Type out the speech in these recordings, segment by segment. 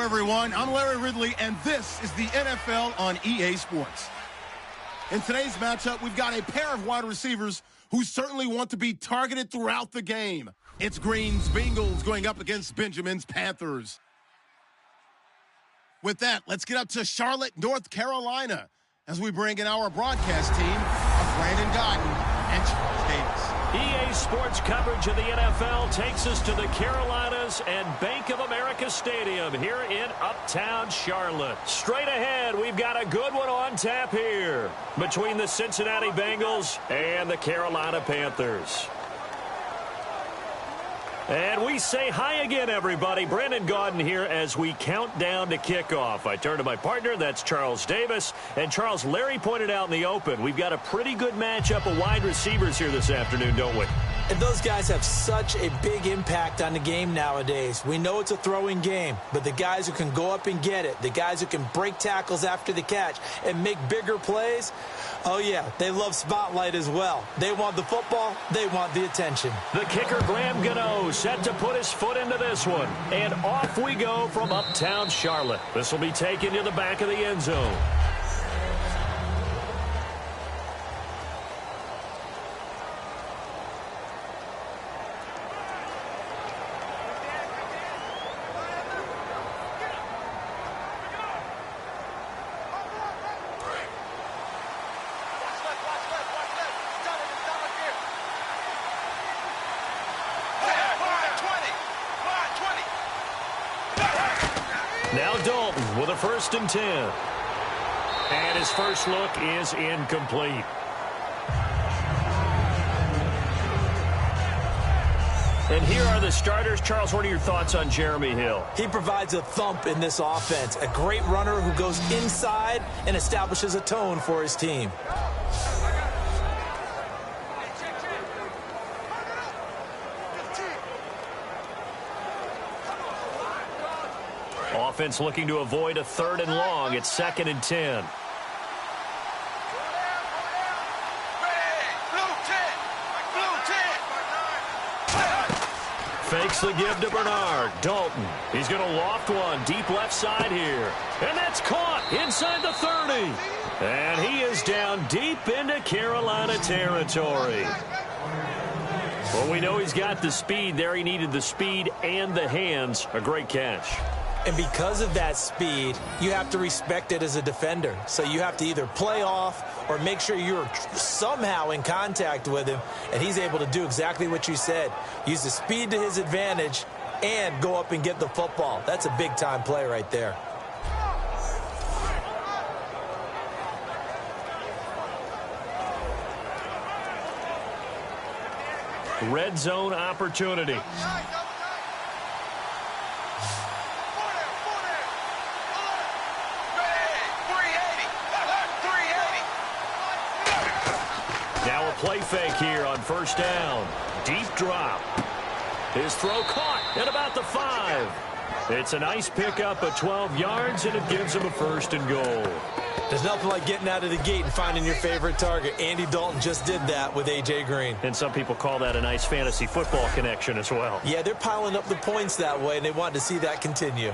everyone. I'm Larry Ridley, and this is the NFL on EA Sports. In today's matchup, we've got a pair of wide receivers who certainly want to be targeted throughout the game. It's Green's Bengals going up against Benjamin's Panthers. With that, let's get up to Charlotte, North Carolina, as we bring in our broadcast team of Brandon Godden and Charles Davis. EA Sports coverage of the NFL takes us to the Carolinas and Bank of America Stadium here in Uptown Charlotte. Straight ahead, we've got a good one on tap here between the Cincinnati Bengals and the Carolina Panthers. And we say hi again, everybody. Brandon Gaudin here as we count down to kickoff. I turn to my partner, that's Charles Davis. And Charles, Larry pointed out in the open, we've got a pretty good matchup of wide receivers here this afternoon, don't we? And those guys have such a big impact on the game nowadays. We know it's a throwing game, but the guys who can go up and get it, the guys who can break tackles after the catch and make bigger plays, oh yeah, they love spotlight as well. They want the football, they want the attention. The kicker, Graham Gano, set to put his foot into this one. And off we go from Uptown Charlotte. This will be taken to the back of the end zone. Now Dalton with a 1st and 10. And his first look is incomplete. And here are the starters. Charles, what are your thoughts on Jeremy Hill? He provides a thump in this offense. A great runner who goes inside and establishes a tone for his team. Offense looking to avoid a 3rd and long. It's 2nd and 10. Fakes the give to Bernard. Dalton. He's going to loft one deep left side here. And that's caught inside the 30. And he is down deep into Carolina territory. Well, we know he's got the speed there. He needed the speed and the hands. A great catch. And because of that speed, you have to respect it as a defender. So you have to either play off or make sure you're somehow in contact with him. And he's able to do exactly what you said. Use the speed to his advantage and go up and get the football. That's a big-time play right there. Red zone opportunity. Now a play fake here on 1st down. Deep drop. His throw caught at about the 5. It's a nice pickup of 12 yards, and it gives him a 1st and goal. There's nothing like getting out of the gate and finding your favorite target. Andy Dalton just did that with A.J. Green. And some people call that a nice fantasy football connection as well. Yeah, they're piling up the points that way, and they want to see that continue.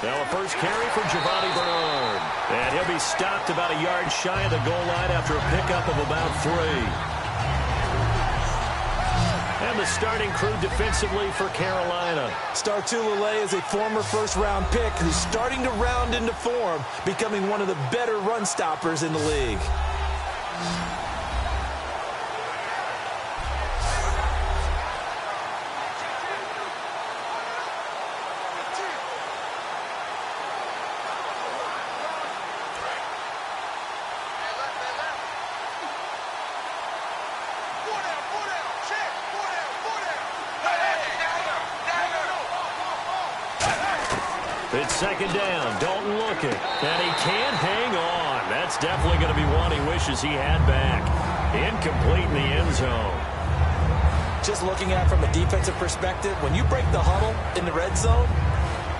Now a first carry for Giovanni Bernard. And he'll be stopped about a yard shy of the goal line after a pickup of about 3. And the starting crew defensively for Carolina. Startulele is a former first-round pick who's starting to round into form, becoming one of the better run stoppers in the league. It's 2nd down. Dalton looking. And he can't hang on. That's definitely going to be one he wishes he had back. Incomplete in the end zone. Just looking at it from a defensive perspective, when you break the huddle in the red zone,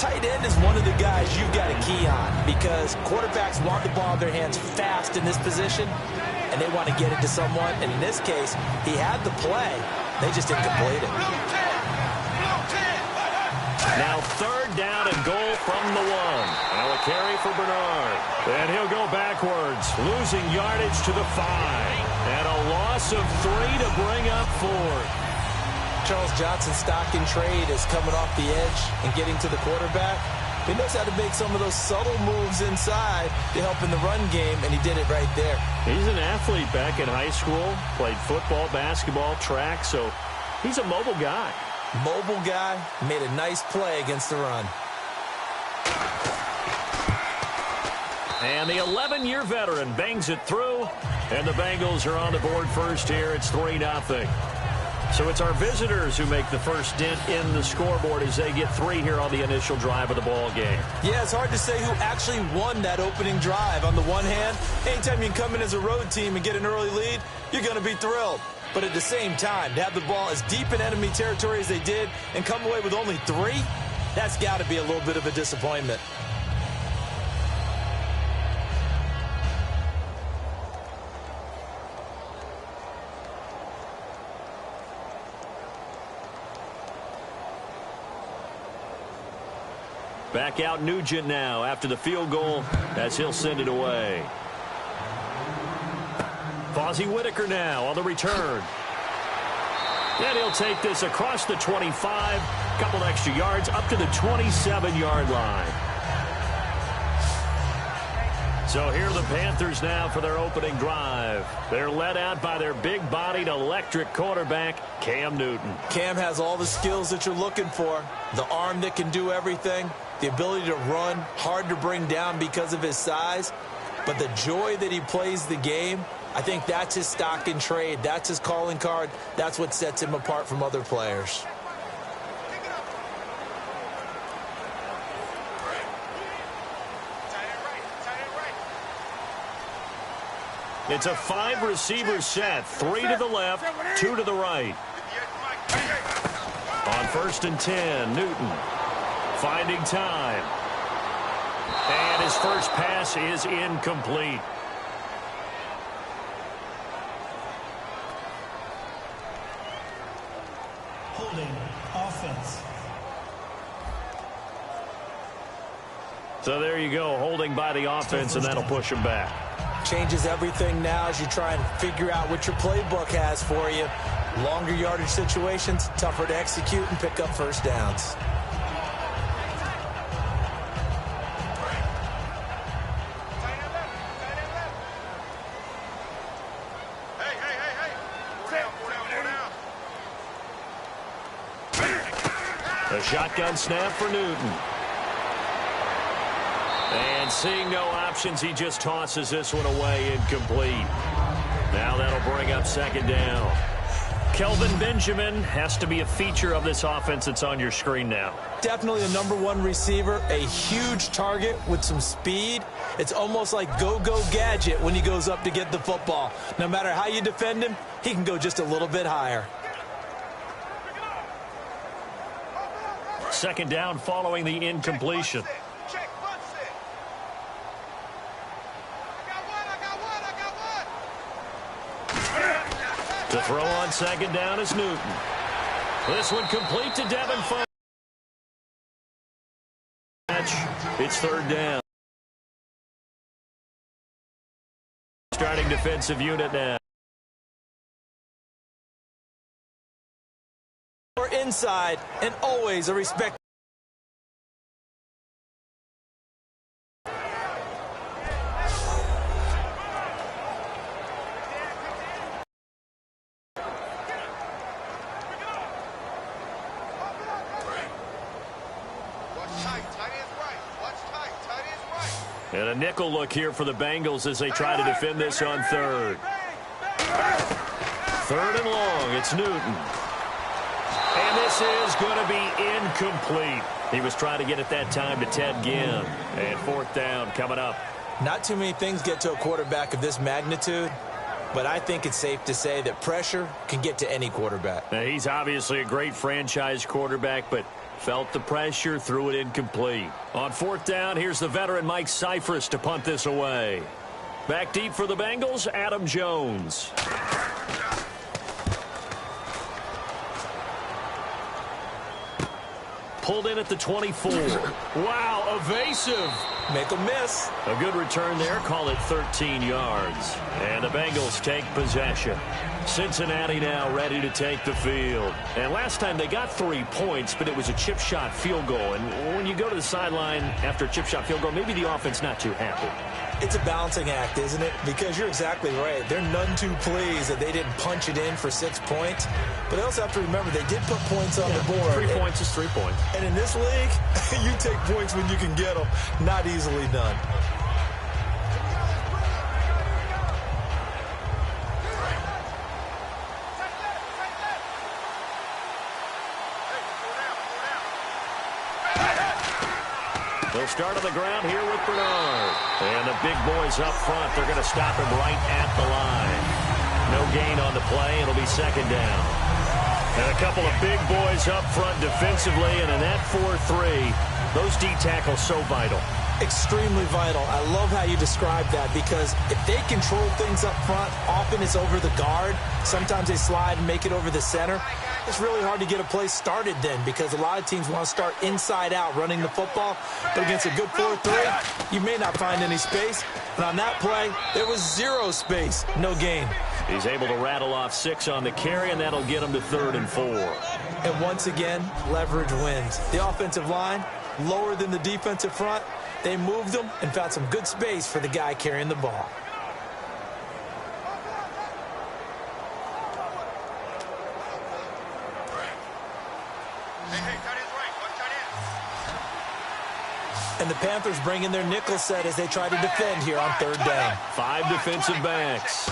Tight end is one of the guys you've got to key on because quarterbacks want the ball in their hands fast in this position, and they want to get it to someone. And in this case, he had the play. They just didn't complete it. Now 3rd down and goal from the 1. Now a carry for Bernard. And he'll go backwards, losing yardage to the 5. And a loss of 3 to bring up 4th. Charles Johnson's stock in trade is coming off the edge and getting to the quarterback. He knows how to make some of those subtle moves inside to help in the run game, and he did it right there. He's an athlete back in high school, played football, basketball, track, so he's a mobile guy. Mobile guy, made a nice play against the run. And the 11-year veteran bangs it through, and the Bengals are on the board first here. It's 3-0. So it's our visitors who make the first dent in the scoreboard as they get 3 here on the initial drive of the ball game. Yeah, it's hard to say who actually won that opening drive. On the one hand, anytime you can come in as a road team and get an early lead, you're going to be thrilled. But at the same time, to have the ball as deep in enemy territory as they did and come away with only 3, that's got to be a little bit of a disappointment. Back out Nugent now after the field goal as he'll send it away. Fozzie Whitaker now on the return. And he'll take this across the 25, couple extra yards up to the 27-yard line. So here are the Panthers now for their opening drive. They're led out by their big-bodied electric quarterback, Cam Newton. Cam has all the skills that you're looking for. The arm that can do everything, the ability to run, hard to bring down because of his size, but the joy that he plays the game, I think that's his stock in trade. That's his calling card. That's what sets him apart from other players. It's a 5-receiver set, 3 to the left, 2 to the right. On 1st and 10, Newton finding time. And his first pass is incomplete. Holding offense. So there you go, holding by the offense, and that'll push him back. Changes everything now as you try and figure out what your playbook has for you. Longer yardage situations, tougher to execute and pick up first downs. A shotgun snap for Newton. And seeing no options, he just tosses this one away incomplete. Now that'll bring up 2nd down. Kelvin Benjamin has to be a feature of this offense that's on your screen now. Definitely a #1 receiver, a huge target with some speed. It's almost like go-go gadget when he goes up to get the football. No matter how you defend him, he can go just a little bit higher. 2nd down following the incompletion. To throw on 2nd down is Newton. This one complete to Devin Funk. It's 3rd down. Starting defensive unit now. Inside, and always a respect. And a nickel look here for the Bengals as they try to defend this on 3rd. 3rd and long, it's Newton. And this is going to be incomplete. He was trying to get it that time to Ted Ginn. And 4th down coming up. Not too many things get to a quarterback of this magnitude, but I think it's safe to say that pressure can get to any quarterback. Now, he's obviously a great franchise quarterback, but Felt the pressure, threw it incomplete. On fourth down, here's the veteran Mike Cyphers to punt this away. Back deep for the Bengals, Adam Jones. Pulled in at the 24. Wow, evasive. Make a miss. A good return there. Call it 13 yards. And the Bengals take possession. Cincinnati now ready to take the field. And last time they got 3 points, but it was a chip shot field goal. And when you go to the sideline after a chip shot field goal, maybe the offense not too happy. It's a balancing act, isn't it? Because you're exactly right. They're none too pleased that they didn't punch it in for 6 points. But they also have to remember they did put points on the board. 3 points is 3 points. And in this league, you take points when you can get them. Not easily done. They'll start on the ground here with Bernard. And the big boys up front, they're going to stop him right at the line. No gain on the play. It'll be second down. And a couple of big boys up front defensively, and in that 4-3, those D tackles so vital. Extremely vital. I love how you describe that, because if they control things up front, often it's over the guard. Sometimes they slide and make it over the center. It's really hard to get a play started then, because a lot of teams want to start inside out running the football. But against a good 4-3, you may not find any space. And on that play, there was 0 space. No gain. He's able to rattle off 6 on the carry, and that'll get him to 3rd and 4. And once again, leverage wins. The offensive line, lower than the defensive front. They moved them and found some good space for the guy carrying the ball. And the Panthers bring in their nickel set as they try to defend here on 3rd down. 5 defensive backs.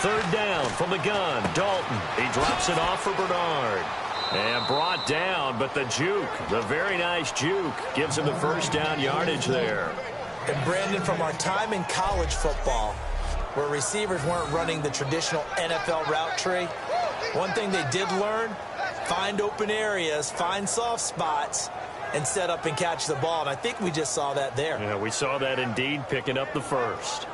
3rd down from the gun. Dalton. He drops it off for Bernard. And brought down, but the juke, the very nice juke, gives him the 1st down yardage there. And Brandon, from our time in college football, where receivers weren't running the traditional NFL route tree, one thing they did learn, find open areas, find soft spots, and set up and catch the ball. And I think we just saw that there. Yeah, we saw that indeed, picking up the 1st.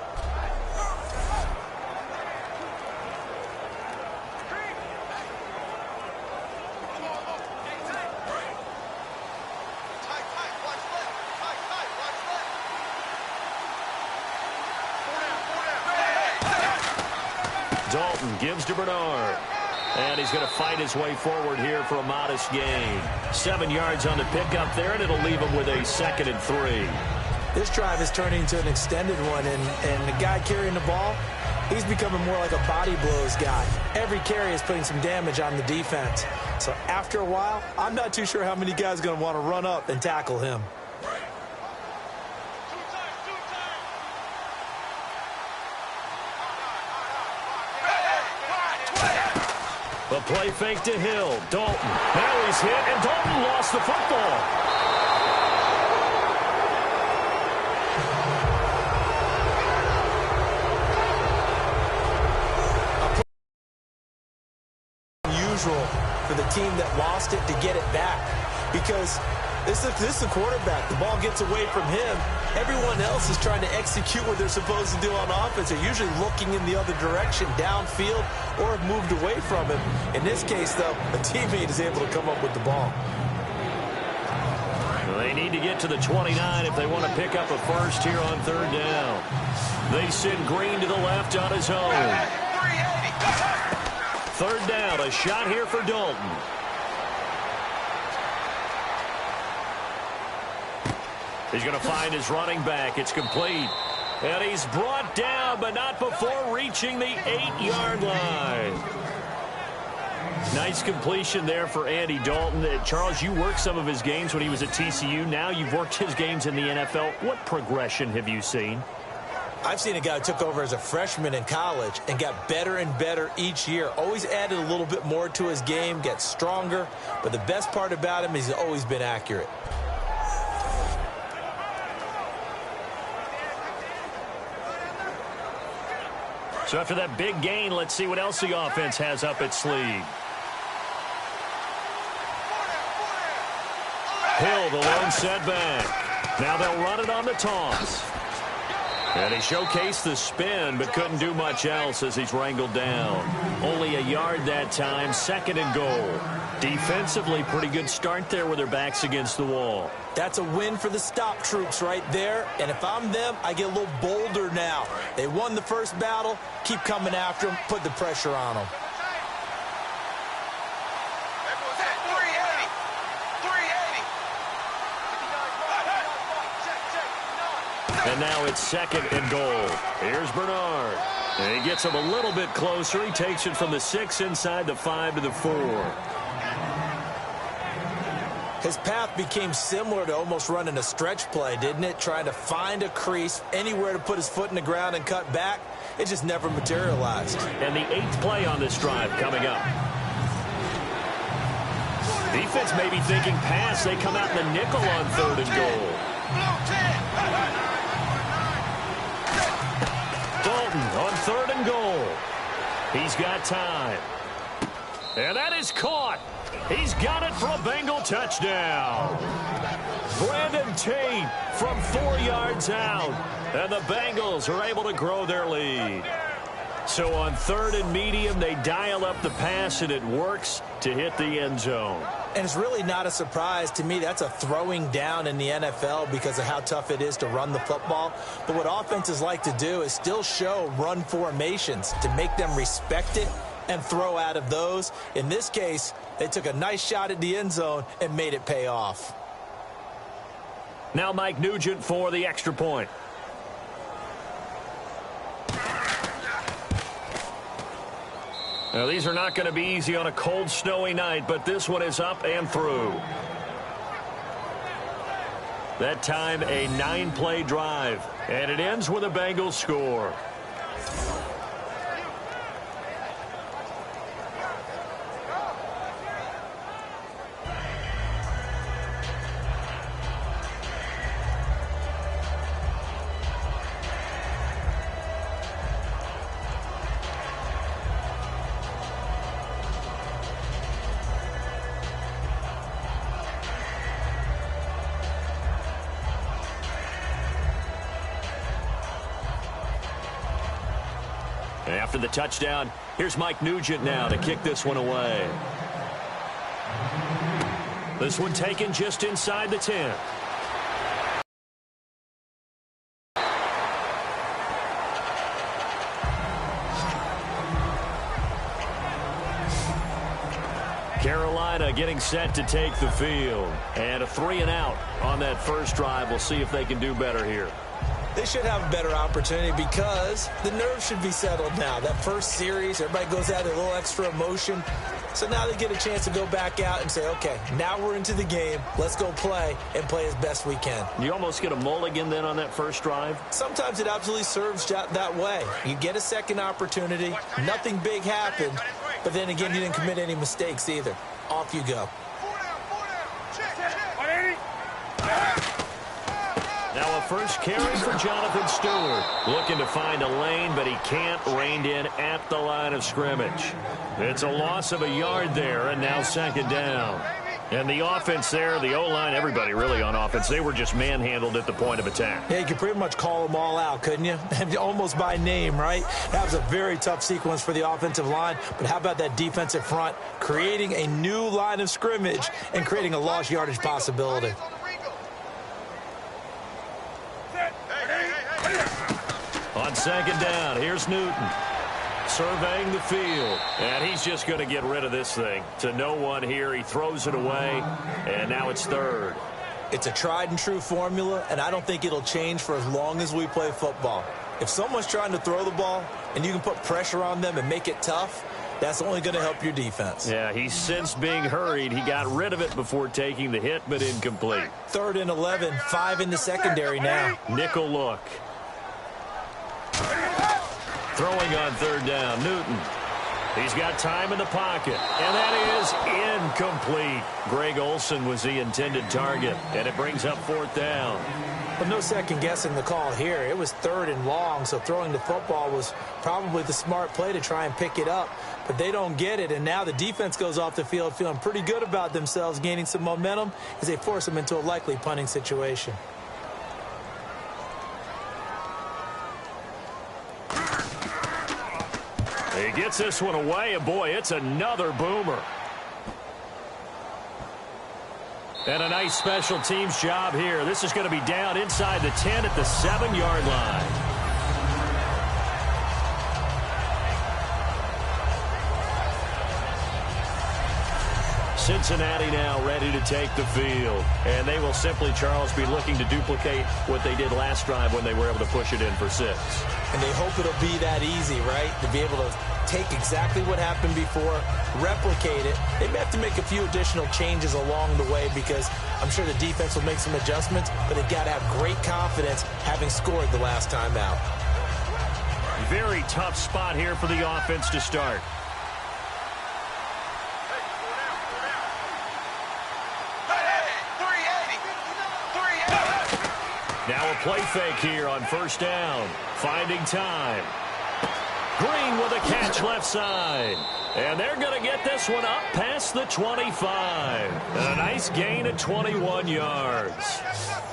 Dalton gives to Bernard. And he's going to fight his way forward here for a modest gain. 7 yards on the pickup there, and it'll leave him with a 2nd and 3. This drive is turning into an extended one, and the guy carrying the ball, he's becoming more like a body blows guy. Every carry is putting some damage on the defense. So after a while, I'm not too sure how many guys are going to want to run up and tackle him. The play fake to Hill. Dalton. Now he's hit, and Dalton lost the football. Unusual for the team that lost it to get it back, because this is the quarterback. The ball gets away from him. Everyone else is trying to execute what they're supposed to do on offense. They're usually looking in the other direction, downfield, or have moved away from him. In this case, though, a teammate is able to come up with the ball. They need to get to the 29 if they want to pick up a 1st here on 3rd down. They send Green to the left on his own. 3rd down, a shot here for Dalton. He's going to find his running back. It's complete. And he's brought down, but not before reaching the 8-yard line. Nice completion there for Andy Dalton. Charles, you worked some of his games when he was at TCU. Now you've worked his games in the NFL. What progression have you seen? I've seen a guy who took over as a freshman in college and got better and better each year. Always added a little bit more to his game, gets stronger. But the best part about him is he's always been accurate. So after that big gain, let's see what else the offense has up its sleeve. Hill, the lone setback. Now they'll run it on the toss. And he showcased the spin, but couldn't do much else as he's wrangled down. Only a yard that time, 2nd and goal. Defensively, pretty good start there with their backs against the wall. That's a win for the stop troops right there. And if I'm them, I get a little bolder now. They won the first battle. Keep coming after them. Put the pressure on them. And now it's 2nd and goal. Here's Bernard. And he gets him a little bit closer. He takes it from the 6 inside the 5 to the 4. His path became similar to almost running a stretch play, didn't it? Trying to find a crease, anywhere to put his foot in the ground and cut back. It just never materialized. And the 8th play on this drive coming up. Defense may be thinking pass. They come out in the nickel on 3rd and goal. Dalton on 3rd and goal. He's got time. And that is caught. He's got it for a Bengal touchdown. Brandon Tate from 4 yards out. And the Bengals are able to grow their lead. So on 3rd and medium, they dial up the pass, and it works to hit the end zone. And it's really not a surprise to me. That's a throwing down in the NFL because of how tough it is to run the football. But what offenses like to do is still show run formations to make them respect it and throw out of those. In this case, they took a nice shot at the end zone and made it pay off. Now Mike Nugent for the extra point. Now, these are not going to be easy on a cold, snowy night, but this one is up and through. That time, a 9-play drive, and it ends with a Bengals score. After the touchdown, here's Mike Nugent now to kick this one away. This one taken just inside the 10. Carolina getting set to take the field. And a 3-and-out on that first drive. We'll see if they can do better here. They should have a better opportunity because the nerves should be settled now. That first series, everybody goes out a little extra emotion. So now they get a chance to go back out and say, okay, now we're into the game. Let's go play and play as best we can. You almost get a mulligan then on that first drive? Sometimes it absolutely serves that way. You get a second opportunity. Nothing big happened. But then again, you didn't commit any mistakes either. Off you go. Now a first carry for Jonathan Stewart. Looking to find a lane, but he can't. Reined in at the line of scrimmage. It's a loss of a yard there, and now 2nd down. And the offense there, the O-line, everybody really on offense, they were just manhandled at the point of attack. Yeah, you could pretty much call them all out, couldn't you? Almost by name, right? That was a very tough sequence for the offensive line. But how about that defensive front creating a new line of scrimmage and creating a lost yardage possibility? On 2nd down, here's Newton. Surveying the field. And he's just going to get rid of this thing. To no one here. He throws it away. And now it's 3rd. It's a tried and true formula, and I don't think it'll change for as long as we play football. If someone's trying to throw the ball and you can put pressure on them and make it tough, that's only going to help your defense. Yeah, he's since being hurried. He got rid of it before taking the hit, but incomplete. 3rd and 11, 5 in the secondary now. Nickel look. Throwing on 3rd down, Newton. He's got time in the pocket, and that is incomplete. Greg Olsen was the intended target, and it brings up 4th down. But no second guessing the call here. It was 3rd and long, so throwing the football was probably the smart play to try and pick it up. But they don't get it, and now the defense goes off the field feeling pretty good about themselves, gaining some momentum as they force them into a likely punting situation. He gets this one away, and boy, it's another boomer. And a nice special teams job here. This is going to be down inside the 10 at the 7-yard line. Cincinnati now ready to take the field. And they will simply, Charles, be looking to duplicate what they did last drive when they were able to push it in for 6. And they hope it'll be that easy, right? To be able to take exactly what happened before, replicate it. They may have to make a few additional changes along the way because I'm sure the defense will make some adjustments, but they've got to have great confidence having scored the last time out. Very tough spot here for the offense to start. Now a play fake here on 1st down. Finding time. Green with a catch left side. And they're going to get this one up past the 25. And a nice gain of 21 yards.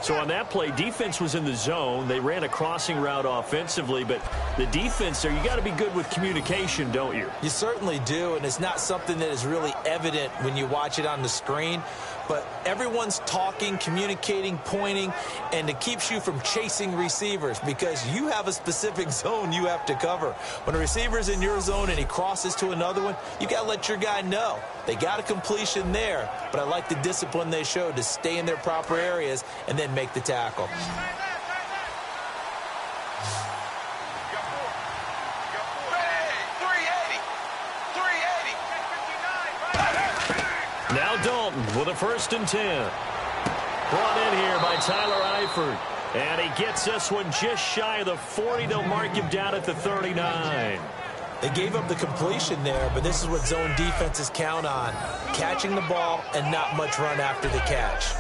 So on that play, defense was in the zone. They ran a crossing route offensively, but the defense there, you got to be good with communication, don't you? You certainly do, and it's not something that is really evident when you watch it on the screen. But everyone's talking, communicating, pointing, and it keeps you from chasing receivers because you have a specific zone you have to cover. When a receiver's in your zone and he crosses to another one, you got to let your guy know. They got a completion there, but I like the discipline they showed to stay in their proper areas and then make the tackle. Now Dalton with a 1st and 10. Brought in here by Tyler Eifert. And he gets this one just shy of the 40. They'll mark him down at the 39. They gave up the completion there, but this is what zone defenses count on. Catching the ball and not much run after the catch.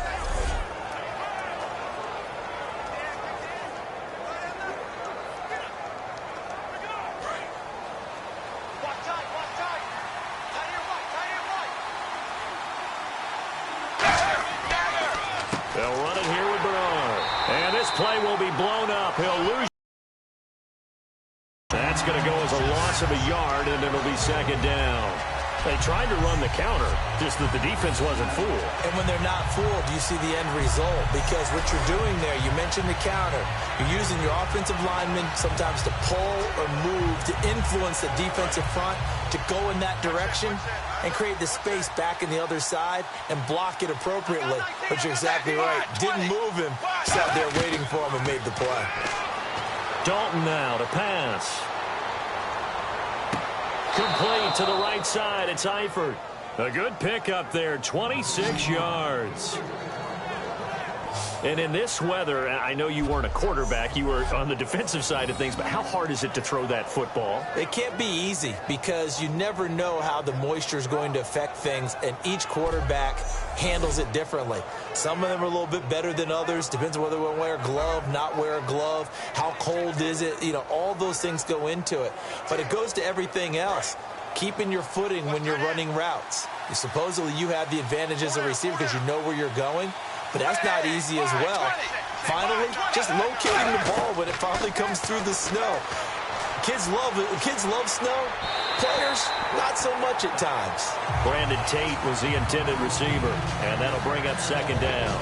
They'll run it here with Bernard. And this play will be blown up. He'll lose. That's going to go as a loss of a yard, and it'll be 2nd down. They tried to run the counter, just that the defense wasn't fooled. And when they're not fooled, you see the end result. Because what you're doing there, you mentioned the counter. You're using your offensive linemen sometimes to pull or move, to influence the defensive front, to go in that direction and create the space back in the other side and block it appropriately. But you're exactly right. Didn't move him. Sat there waiting for him and made the play. Dalton now to pass. Complete to the right side. It's Eifert. A good pickup there, 26 yards. And in this weather, I know you weren't a quarterback. You were on the defensive side of things, but how hard is it to throw that football? It can't be easy because you never know how the moisture is going to affect things, and each quarterback handles it differently. Some of them are a little bit better than others. Depends on whether we wear a glove, not wear a glove, how cold is it. You know, all those things go into it. But it goes to everything else. Keeping your footing when you're running routes. Supposedly you have the advantage as a receiver because you know where you're going, but that's not easy as well. Finally, just locating the ball when it finally comes through the snow. Kids love it. Kids love snow. Players, not so much at times. Brandon Tate was the intended receiver, and that'll bring up 2nd down.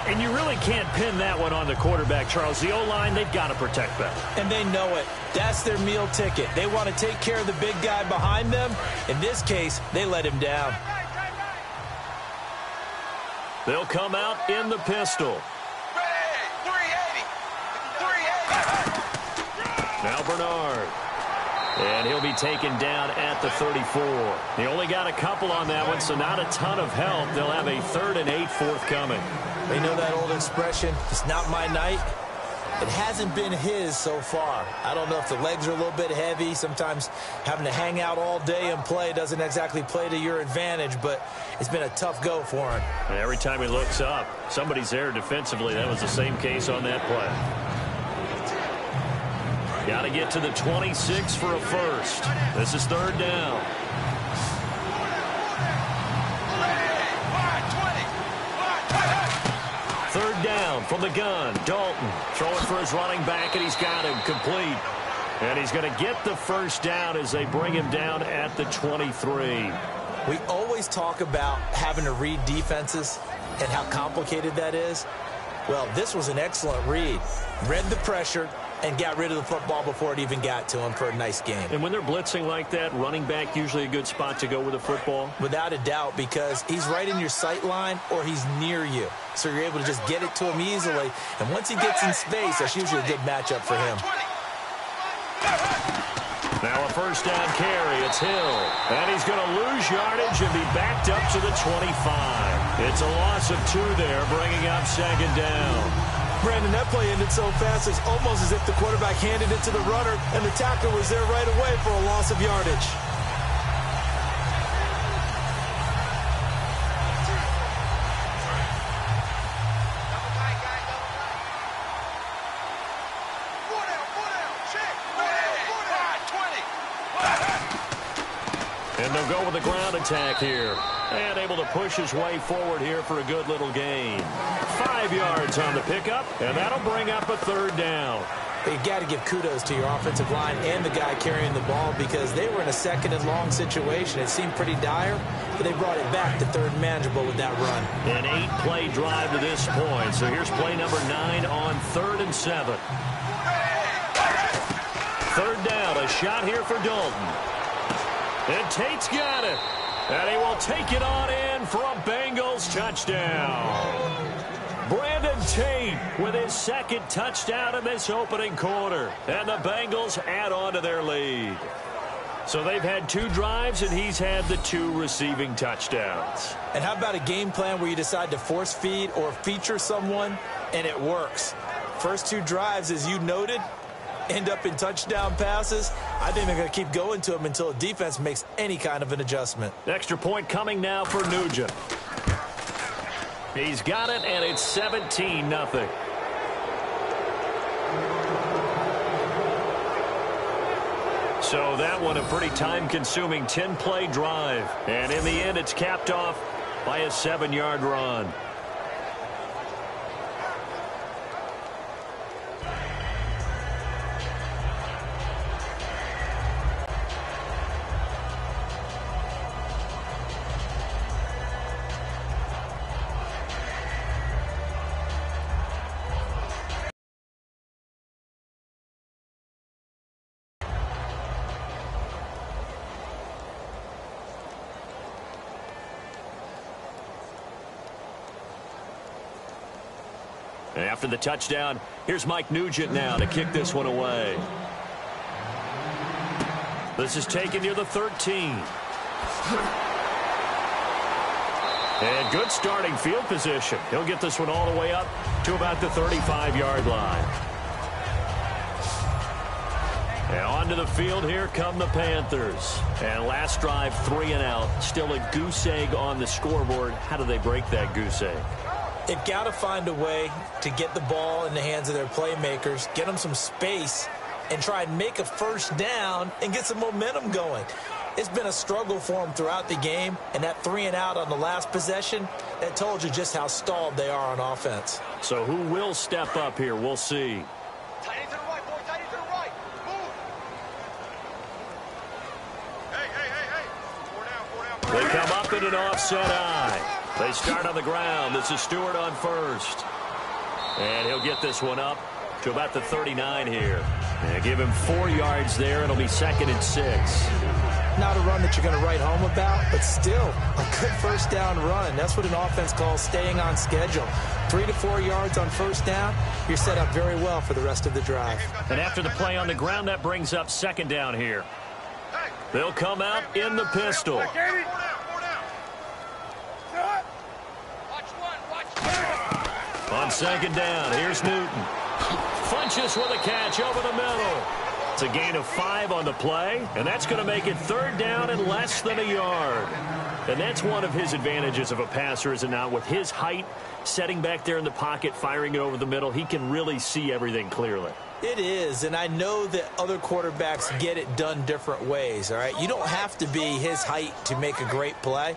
And you really can't pin that one on the quarterback, Charles. The O-line, they've got to protect that. And they know it. That's their meal ticket. They want to take care of the big guy behind them. In this case, they let him down. They'll come out in the pistol. 380. Now Bernard. And he'll be taken down at the 34. They only got a couple on that one, so not a ton of help. They'll have a 3rd and 8 forthcoming. They know that old expression, it's not my night. It hasn't been his so far. I don't know if the legs are a little bit heavy. Sometimes having to hang out all day and play doesn't exactly play to your advantage, but it's been a tough go for him. And every time he looks up, somebody's there defensively. That was the same case on that play. Got to get to the 26 for a first. This is third down. Third down from the gun. Dalton throwing for his running back, and he's got him complete. And he's going to get the first down as they bring him down at the 23. We always talk about having to read defenses and how complicated that is. Well, this was an excellent read. Read the pressure and got rid of the football before it even got to him for a nice game. And when they're blitzing like that, running back usually a good spot to go with the football? Without a doubt, because he's right in your sight line or he's near you. So you're able to just get it to him easily. And once he gets in space, that's usually a good matchup for him. Now a first down carry. It's Hill. And he's going to lose yardage and be backed up to the 25. It's a loss of 2 there, bringing up second down. Brandon, that play ended so fast, it's almost as if the quarterback handed it to the runner, and the tackle was there right away for a loss of yardage. And they'll go with the ground attack here. And able to push his way forward here for a good little gain. 5 yards on the pickup, and that'll bring up a third down. You've got to give kudos to your offensive line and the guy carrying the ball because they were in a second and long situation. It seemed pretty dire, but they brought it back to third and manageable with that run. An 8-play drive to this point. So here's play number 9 on 3rd and 7. Third down, a shot here for Dalton. And Tate's got it. And he will take it on in for a Bengals touchdown. Brandon Tate with his second touchdown in this opening quarter. And the Bengals add on to their lead. So they've had 2 drives, and he's had the 2 receiving touchdowns. And how about a game plan where you decide to force feed or feature someone, and it works? First 2 drives, as you noted, end up in touchdown passes. I think they're going to keep going to him until the defense makes any kind of an adjustment. Extra point coming now for Nugent. He's got it, and it's 17-0. So that one a pretty time-consuming 10-play drive. And in the end, it's capped off by a 7-yard run. After the touchdown, here's Mike Nugent now to kick this one away. This is taken near the 13. And good starting field position. He'll get this one all the way up to about the 35-yard line. And onto the field, here come the Panthers. And last drive, 3 and out. Still a goose egg on the scoreboard. How do they break that goose egg? They've got to find a way to get the ball in the hands of their playmakers, get them some space, and try and make a first down and get some momentum going. It's been a struggle for them throughout the game, and that 3 and out on the last possession, that told you just how stalled they are on offense. So who will step up here? We'll see. Tight end to the right, boy. Tight end to the right. Move. Hey. They come up in an offset eye. They start on the ground. This is Stewart on first. And he'll get this one up to about the 39 here. And give him 4 yards there. It'll be 2nd and 6. Not a run that you're going to write home about, but still a good first down run. That's what an offense calls staying on schedule. 3 to 4 yards on first down, you're set up very well for the rest of the drive. And after the play on the ground, that brings up 2nd down here. They'll come out in the pistol. On 2nd down, here's Newton. Funches with a catch over the middle. It's a gain of 5 on the play, and that's going to make it 3rd down and less than a yard. And that's one of his advantages of a passer, is it not? With his height, setting back there in the pocket, firing it over the middle, he can really see everything clearly. It is, and I know that other quarterbacks get it done different ways, all right? You don't have to be his height to make a great play,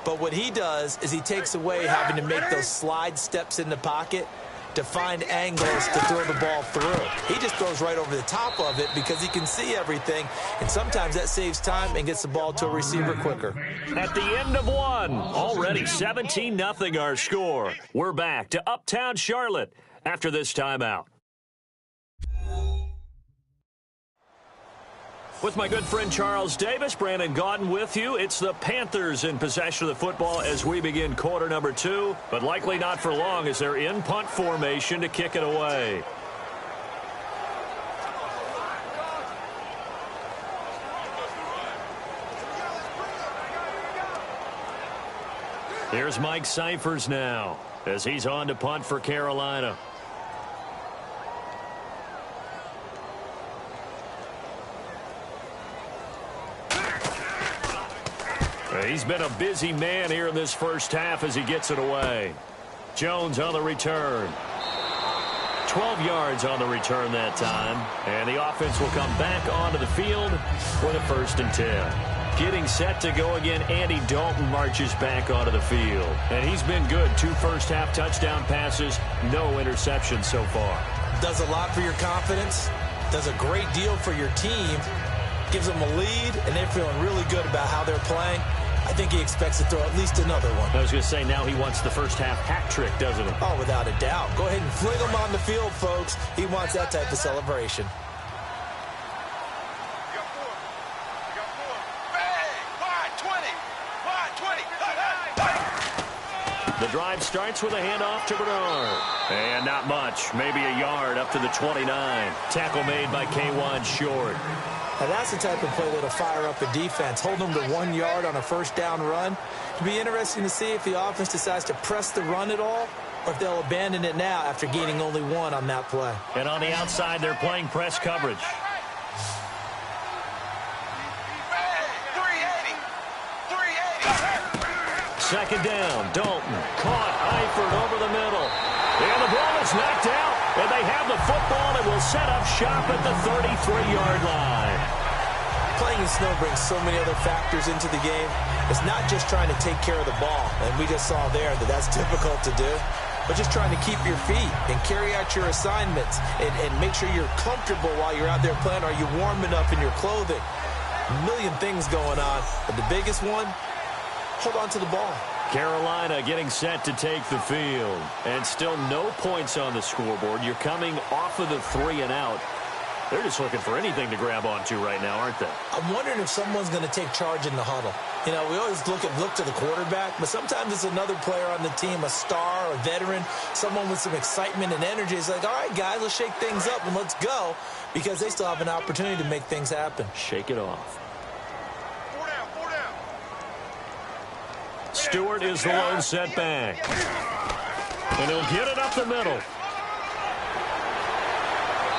but what he does is he takes away having to make those slide steps in the pocket to find angles to throw the ball through. He just throws right over the top of it because he can see everything, and sometimes that saves time and gets the ball to a receiver quicker. At the end of one, already 17-0 our score. We're back to Uptown Charlotte after this timeout. With my good friend Charles Davis, Brandon Gaudin with you. It's the Panthers in possession of the football as we begin quarter number 2, but likely not for long as they're in punt formation to kick it away. Here's Mike Cyphers now as he's on to punt for Carolina. He's been a busy man here in this first half as he gets it away. Jones on the return. 12 yards on the return that time. And the offense will come back onto the field for the 1st and 10. Getting set to go again, Andy Dalton marches back onto the field. And he's been good. 2 first-half touchdown passes, no interceptions so far. Does a lot for your confidence. Does a great deal for your team. Gives them a lead, and they're feeling really good about how they're playing. I think he expects to throw at least another one. I was going to say, now he wants the first half hat trick, doesn't he? Oh, without a doubt. Go ahead and fling him on the field, folks. He wants that type of celebration. The drive starts with a handoff to Bernard. And not much. Maybe a yard up to the 29. Tackle made by K1 Short. Now that's the type of play that'll fire up a defense. Hold them to 1 yard on a first down run. It'll be interesting to see if the offense decides to press the run at all, or if they'll abandon it now after gaining only 1 on that play. And on the outside, they're playing press coverage. Second down, Dalton. Caught, Eifert over the middle. And the ball is knocked out. And they have the football and will set up shop at the 33-yard line. Playing in snow brings so many other factors into the game. It's not just trying to take care of the ball, and we just saw there that that's difficult to do, but just trying to keep your feet and carry out your assignments and make sure you're comfortable while you're out there playing. Are you warm enough in your clothing? A million things going on, but the biggest one, hold on to the ball. Carolina getting set to take the field. And still no points on the scoreboard. You're coming off of the 3 and out. They're just looking for anything to grab onto right now, aren't they? I'm wondering if someone's going to take charge in the huddle. You know, we always look to the quarterback, but sometimes it's another player on the team, a star, a veteran, someone with some excitement and energy. It's like, all right, guys, let's shake things up and let's go, because they still have an opportunity to make things happen. Shake it off. Stewart is the lone setback. And he'll get it up the middle.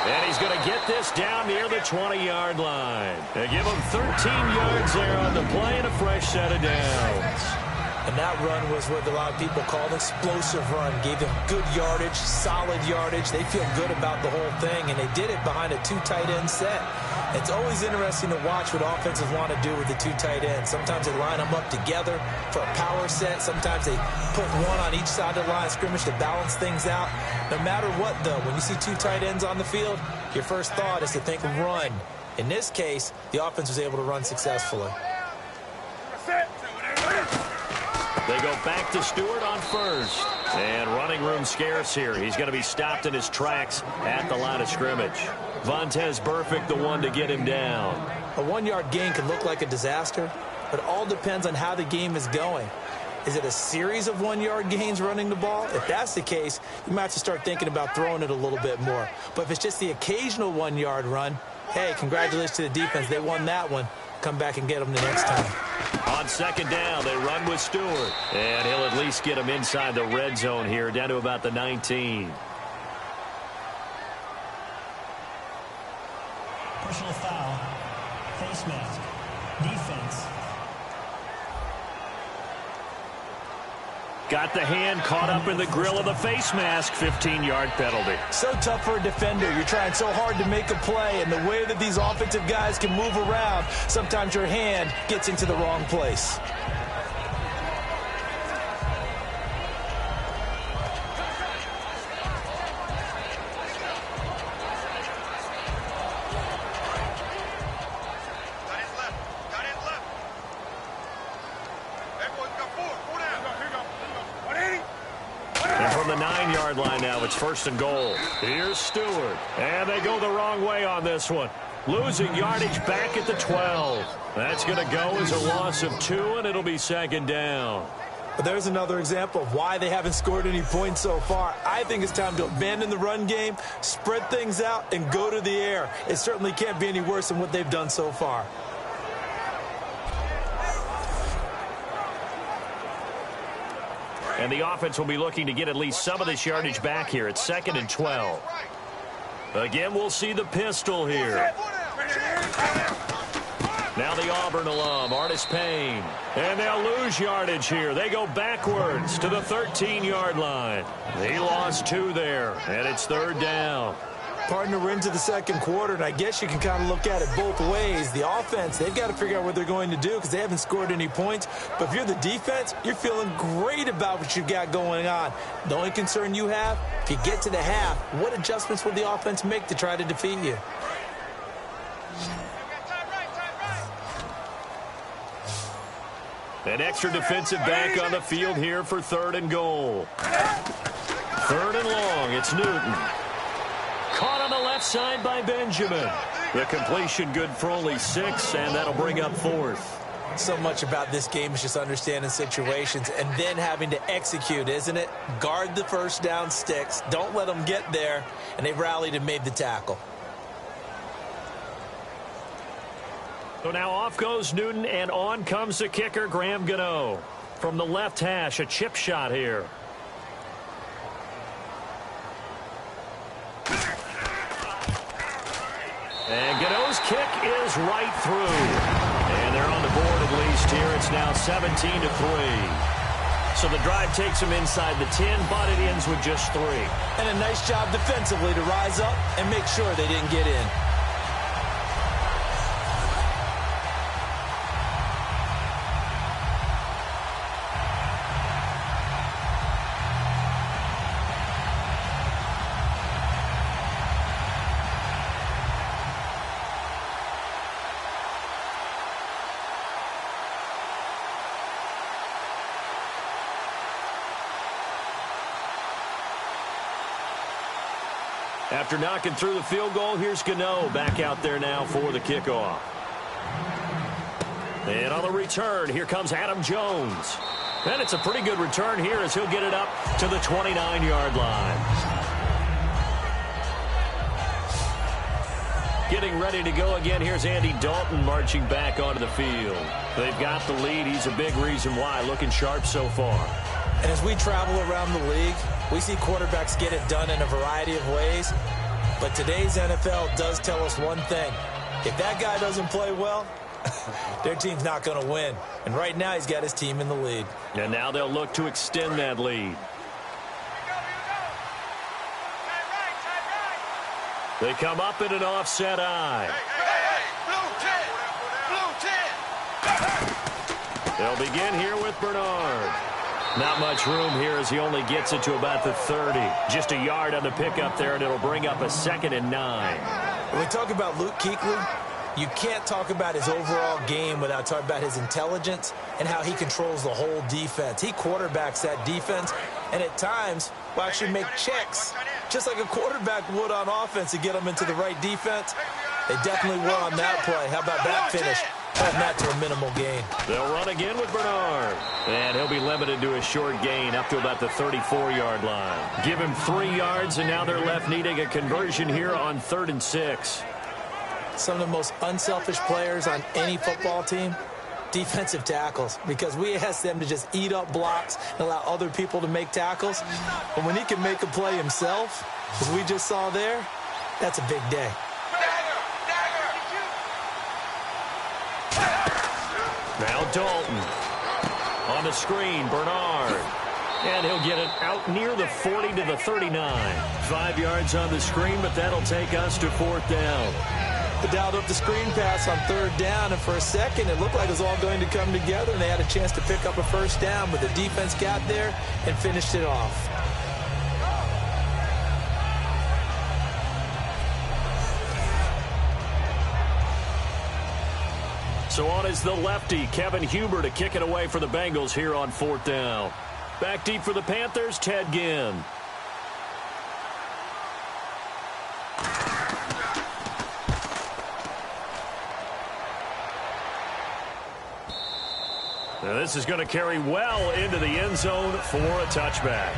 And he's going to get this down near the 20-yard line. They give him 13 yards there on the play and a fresh set of downs. And that run was what a lot of people call an explosive run. Gave them good yardage, solid yardage. They feel good about the whole thing, and they did it behind a 2 tight end set. It's always interesting to watch what offenses want to do with the 2 tight ends. Sometimes they line them up together for a power set. Sometimes they put one on each side of the line of scrimmage to balance things out. No matter what, though, when you see 2 tight ends on the field, your first thought is to think run. In this case, the offense was able to run successfully. They go back to Stewart on first. And running room scarce here. He's going to be stopped in his tracks at the line of scrimmage. Vontaze Burfict, the one to get him down. A 1-yard gain can look like a disaster, but it all depends on how the game is going. Is it a series of 1-yard gains running the ball? If that's the case, you might have to start thinking about throwing it a little bit more. But if it's just the occasional 1-yard run, hey, congratulations to the defense. They won that one. Come back and get them the next time. On second down, they run with Stewart. And he'll at least get him inside the red zone here, down to about the 19. Personal foul. Face mask. Defense. Got the hand caught up in the grill of the face mask. 15-yard penalty. So tough for a defender. You're trying so hard to make a play, and the way that these offensive guys can move around, sometimes your hand gets into the wrong place. Line now, it's 1st and goal. Here's Stewart, and they go the wrong way on this one. Losing yardage back at the 12. That's going to go as a loss of 2, and it'll be 2nd down. But there's another example of why they haven't scored any points so far. I think it's time to abandon the run game, spread things out, and go to the air. It certainly can't be any worse than what they've done so far. And the offense will be looking to get at least some of this yardage back here. It's 2nd and 12. Again, we'll see the pistol here. Now the Auburn alum, Artis Payne. And they'll lose yardage here. They go backwards to the 13-yard line. He lost 2 there, and it's 3rd down. Partner, we're into the 2nd quarter, and I guess you can kind of look at it both ways. The offense, they've got to figure out what they're going to do because they haven't scored any points. But if you're the defense, you're feeling great about what you've got going on. The only concern you have, if you get to the half, what adjustments will the offense make to try to defeat you? An extra defensive back on the field here for 3rd and goal. 3rd and long, it's Newton. Caught on the left side by Benjamin. The completion good for only 6, and that'll bring up 4th. So much about this game is just understanding situations and then having to execute, isn't it? Guard the first down sticks. Don't let them get there, and they've rallied and made the tackle. So now off goes Newton, and on comes the kicker, Graham Gano. From the left hash, a chip shot here. And Gano's kick is right through. And they're on the board at least here. It's now 17-3. So the drive takes them inside the 10, but it ends with just 3. And a nice job defensively to rise up and make sure they didn't get in. After knocking through the field goal, here's Gano back out there now for the kickoff. And on the return, here comes Adam Jones. And it's a pretty good return here as he'll get it up to the 29-yard line. Getting ready to go again. Here's Andy Dalton marching back onto the field. They've got the lead. He's a big reason why. Looking sharp so far. And as we travel around the league, we see quarterbacks get it done in a variety of ways. But today's NFL does tell us one thing. If that guy doesn't play well, their team's not going to win. And right now he's got his team in the lead. And now they'll look to extend that lead. They come up in an offset eye. They'll begin here with Bernard. Not much room here as he only gets it to about the 30. Just a yard on the pickup there, and it'll bring up a 2nd and 9. When we talk about Luke Kuechly, you can't talk about his overall game without talking about his intelligence and how he controls the whole defense. He quarterbacks that defense, and at times will actually make checks, just like a quarterback would on offense to get them into the right defense. They definitely were on that play. How about that finish? Holding that to a minimal gain. They'll run again with Bernard. And he'll be limited to a short gain up to about the 34-yard line. Give him 3 yards, and now they're left needing a conversion here on 3rd and 6. Some of the most unselfish players on any football team, defensive tackles, because we ask them to just eat up blocks and allow other people to make tackles. But when he can make a play himself, as we just saw there, that's a big day. Now Dalton. On the screen, Bernard. And he'll get it out near the 40 to the 39. 5 yards on the screen, but that'll take us to 4th down. They dialed up the screen pass on 3rd down, and for a second it looked like it was all going to come together, and they had a chance to pick up a 1st down, but the defense got there and finished it off. So on is the lefty, Kevin Huber, to kick it away for the Bengals here on 4th down. Back deep for the Panthers, Ted Ginn. Now this is going to carry well into the end zone for a touchback.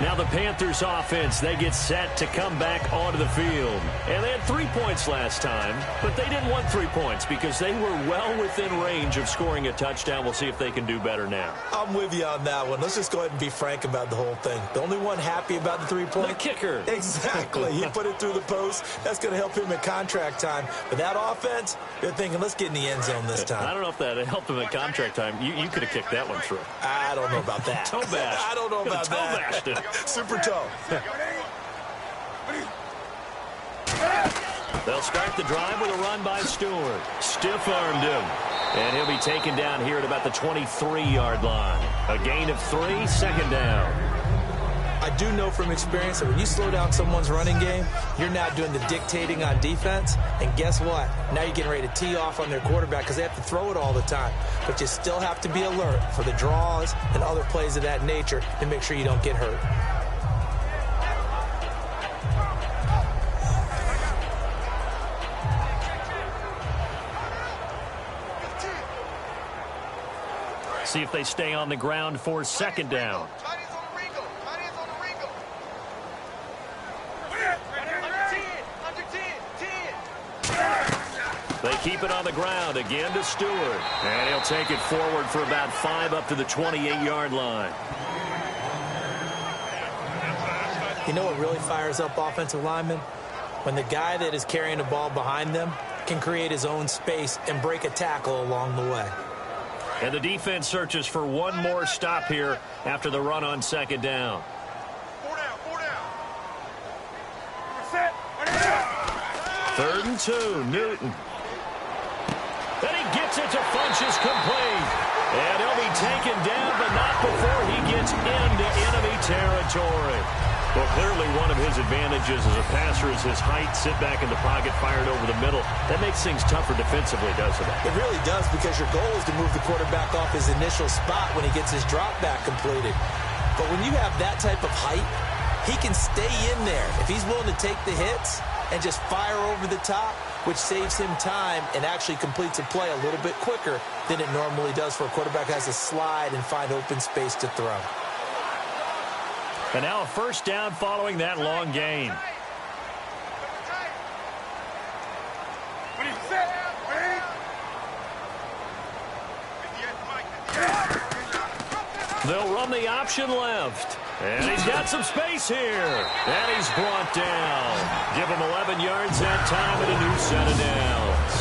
Now the Panthers offense, they get set to come back onto the field. And they had 3 points last time, but they didn't want 3 points because they were well within range of scoring a touchdown. We'll see if they can do better now. I'm with you on that one. Let's just go ahead and be frank about the whole thing. The only one happy about the 3-point? The kicker. Exactly. He put it through the post. That's going to help him at contract time. But that offense, they're thinking, let's get in the end zone this time. I don't know if that helped him at contract time. You could have kicked that one through. I don't know about that. Toe bash. I don't know about toe that. Bashed it. Super toe. They'll start the drive with a run by Stewart. Stiff-armed him. And he'll be taken down here at about the 23-yard line. A gain of 3, 2nd down. I do know from experience that when you slow down someone's running game, you're now doing the dictating on defense. And guess what? Now you're getting ready to tee off on their quarterback because they have to throw it all the time. But you still have to be alert for the draws and other plays of that nature to make sure you don't get hurt. See if they stay on the ground for 2nd down. They keep it on the ground again to Stewart. And he'll take it forward for about 5 up to the 28-yard line. You know what really fires up offensive linemen? When the guy that is carrying the ball behind them can create his own space and break a tackle along the way. And the defense searches for one more stop here after the run on 2nd down. 3rd and 2, Newton. And he gets it to Funchess complete. And he'll be taken down, but not before he gets into enemy territory. Well, clearly one of his advantages as a passer is his height. Sit back in the pocket, fired over the middle. That makes things tougher defensively, doesn't it? It really does, because your goal is to move the quarterback off his initial spot when he gets his drop back completed. But when you have that type of height, he can stay in there if he's willing to take the hits and just fire over the top, which saves him time and actually completes a play a little bit quicker than it normally does for a quarterback who has to slide and find open space to throw. And now a 1st down following that long gain. They'll run the option left. And he's got some space here. And he's brought down. Give him 11 yards that time and a new set of downs.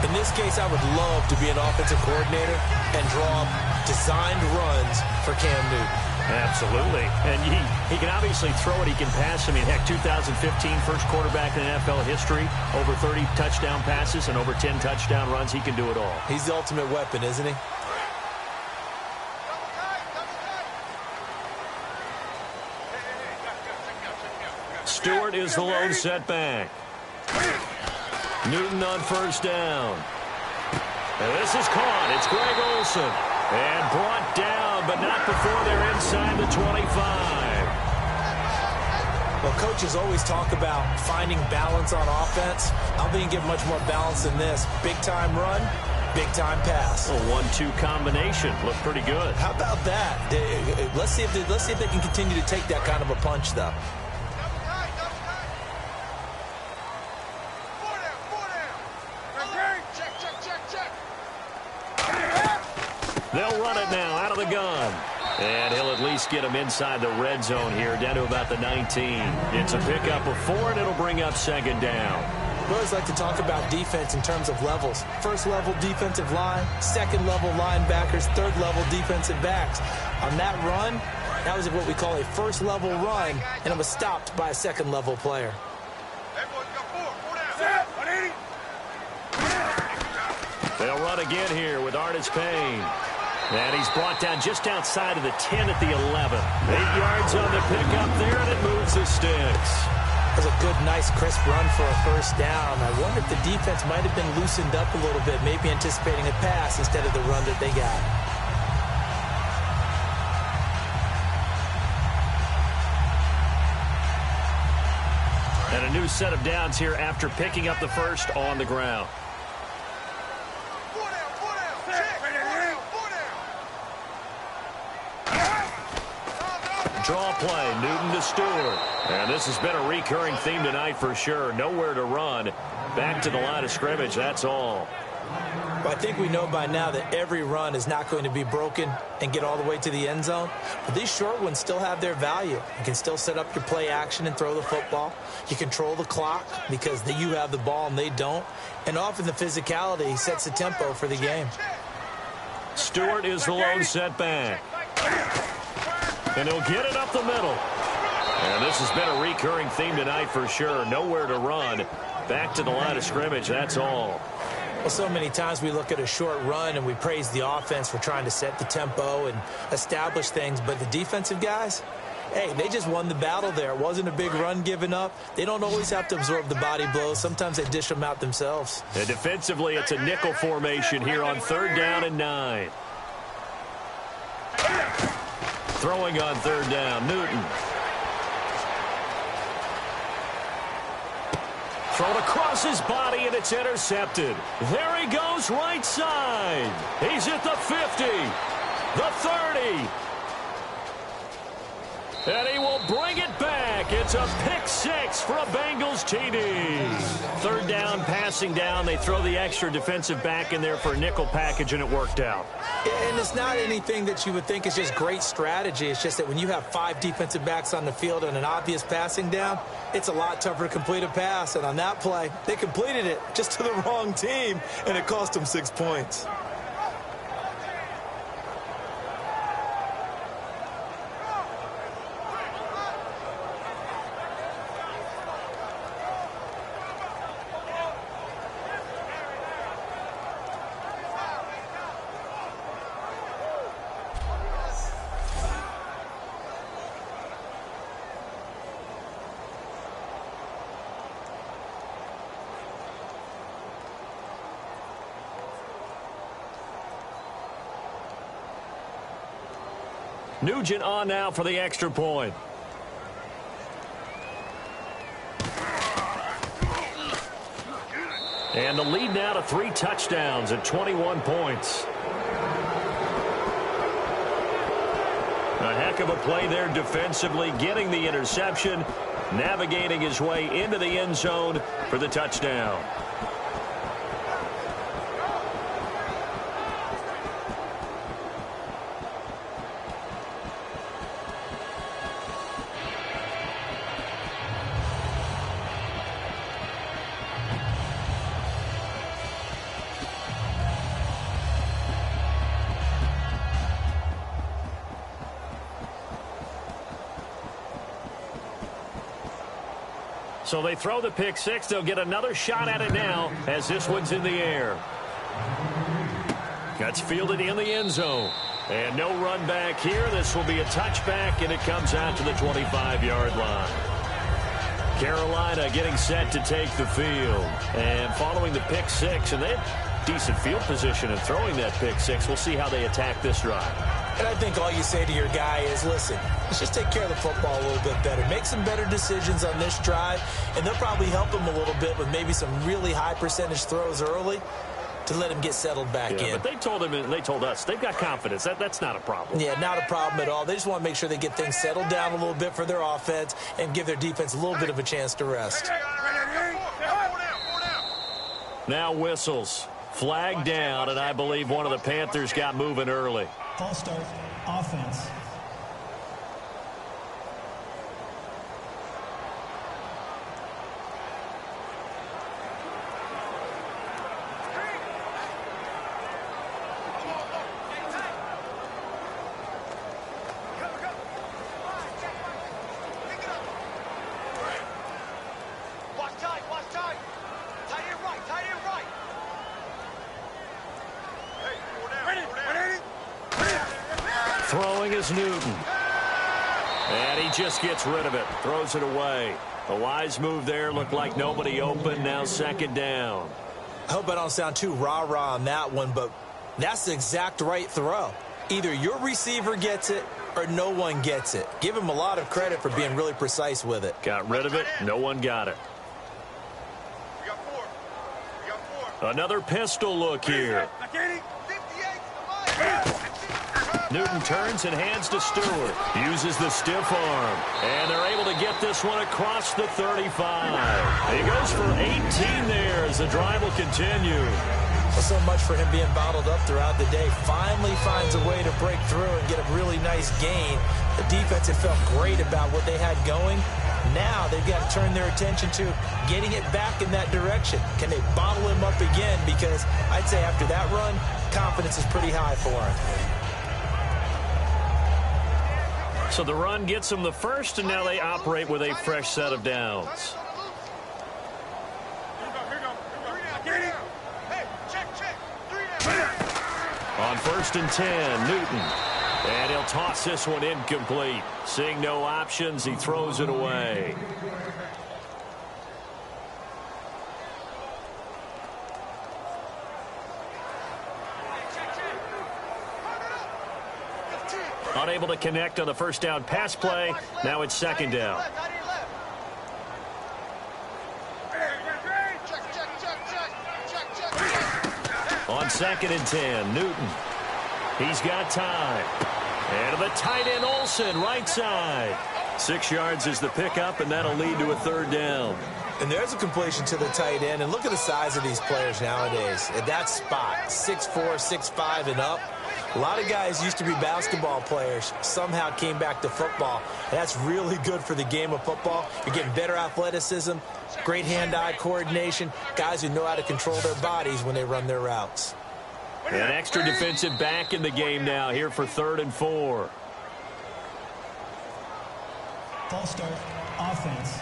In this case, I would love to be an offensive coordinator and draw designed runs for Cam Newton. Absolutely. And he can obviously throw it. He can pass. I mean, heck, 2015 first quarterback in NFL history. Over 30 touchdown passes and over 10 touchdown runs. He can do it all. He's the ultimate weapon, isn't he? Stewart is the lone setback. Newton on 1st down. And this is caught. It's Greg Olsen. And brought down, but not before they're inside the 25. Well, coaches always talk about finding balance on offense. I don't think you get much more balance than this. Big-time run, big-time pass. A 1-2 combination. Looked pretty good. How about that? Let's see if they can continue to take that kind of a punch, though. They'll run it now out of the gun. And he'll at least get him inside the red zone here, down to about the 19. It's a pickup of 4, and it'll bring up 2nd down. We always like to talk about defense in terms of levels. First level defensive line, second level linebackers, third level defensive backs. On that run, that was what we call a first level run, and it was stopped by a second level player. They'll run again here with Artis Payne. And he's brought down just outside of the 10 at the 11. 8 yards on the pickup there, and it moves the sticks. That was a good, nice, crisp run for a first down. I wonder if the defense might have been loosened up a little bit, maybe anticipating a pass instead of the run that they got. And a new set of downs here after picking up the first on the ground. Draw play, Newton to Stewart. And this has been a recurring theme tonight for sure. Nowhere to run. Back to the line of scrimmage, that's all. Well, I think we know by now that every run is not going to be broken and get all the way to the end zone. But these short ones still have their value. You can still set up your play action and throw the football. You control the clock because you have the ball and they don't. And often the physicality sets the tempo for the game. Stewart is the lone setback. And he'll get it up the middle. And this has been a recurring theme tonight for sure. Nowhere to run. Back to the line of scrimmage, that's all. Well, so many times we look at a short run and we praise the offense for trying to set the tempo and establish things. But the defensive guys, hey, they just won the battle there. It wasn't a big run given up. They don't always have to absorb the body blows. Sometimes they dish them out themselves. And defensively, it's a nickel formation here on 3rd down and 9. Throwing on 3rd down, Newton. Thrown across his body, and it's intercepted. There he goes, right side. He's at the 50, the 30. And he will bring it back. It's a pick 6 for a Bengals TD. 3rd down, passing down. They throw the extra defensive back in there for a nickel package, and it worked out. And it's not anything that you would think is just great strategy. It's just that when you have 5 defensive backs on the field and an obvious passing down, it's a lot tougher to complete a pass. And on that play, they completed it just to the wrong team, and it cost them 6 points. Nugent on now for the extra point. And the lead now to 3 touchdowns at 21 points. A heck of a play there defensively, getting the interception, navigating his way into the end zone for the touchdown. So they throw the pick 6. They'll get another shot at it now as this one's in the air. That's fielded in the end zone. And no run back here. This will be a touchback, and it comes out to the 25-yard line. Carolina getting set to take the field. And following the pick 6, and they have decent field position and throwing that pick 6. We'll see how they attack this drive. And I think all you say to your guy is, listen, let's just take care of the football a little bit better. Make some better decisions on this drive, and they'll probably help him a little bit with maybe some really high percentage throws early to let him get settled back in. But they told him and they told us they've got confidence. That's not a problem. Yeah, not a problem at all. They just want to make sure they get things settled down a little bit for their offense and give their defense a little bit of a chance to rest. Now whistles. Flag down, and I believe one of the Panthers got moving early. False start, offense. Throwing is Newton. And he just gets rid of it. Throws it away. A wise move there. Looked like nobody open. Now second down. I hope I don't sound too rah-rah on that one, but that's the exact right throw. Either your receiver gets it or no one gets it. Give him a lot of credit for being really precise with it. Got rid of it. No one got it. Another pistol look here. Newton turns and hands to Stewart. Uses the stiff arm. And they're able to get this one across the 35. He goes for 18 there as the drive will continue. Well, so much for him being bottled up throughout the day. Finally finds a way to break through and get a really nice gain. The defense had felt great about what they had going. Now they've got to turn their attention to getting it back in that direction. Can they bottle him up again? Because I'd say after that run, confidence is pretty high for him. So the run gets them the first, and now they operate with a fresh set of downs. On 1st and 10, Newton. And he'll toss this one incomplete. Seeing no options, he throws it away. Unable to connect on the first down pass play. Now it's second down. On 2nd and 10, Newton. He's got time. And to the tight end, Olsen, right side. 6 yards is the pickup, and that'll lead to a third down. And there's a completion to the tight end. And look at the size of these players nowadays. At that spot, 6'4", 6'5", and up. A lot of guys used to be basketball players, somehow came back to football. And that's really good for the game of football. You're getting better athleticism, great hand-eye coordination, guys who know how to control their bodies when they run their routes. An extra defensive back in the game now here for 3rd and 4. False start, offense.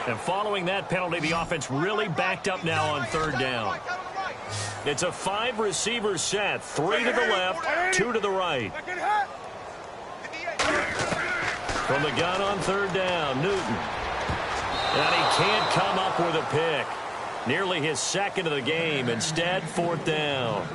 And following that penalty, the offense really backed up now on 3rd down. It's a 5-receiver set. 3 to the left, 2 to the right. From the gun on 3rd down, Newton. And he can't come up with a pick. Nearly his 2nd of the game. Instead, 4th down.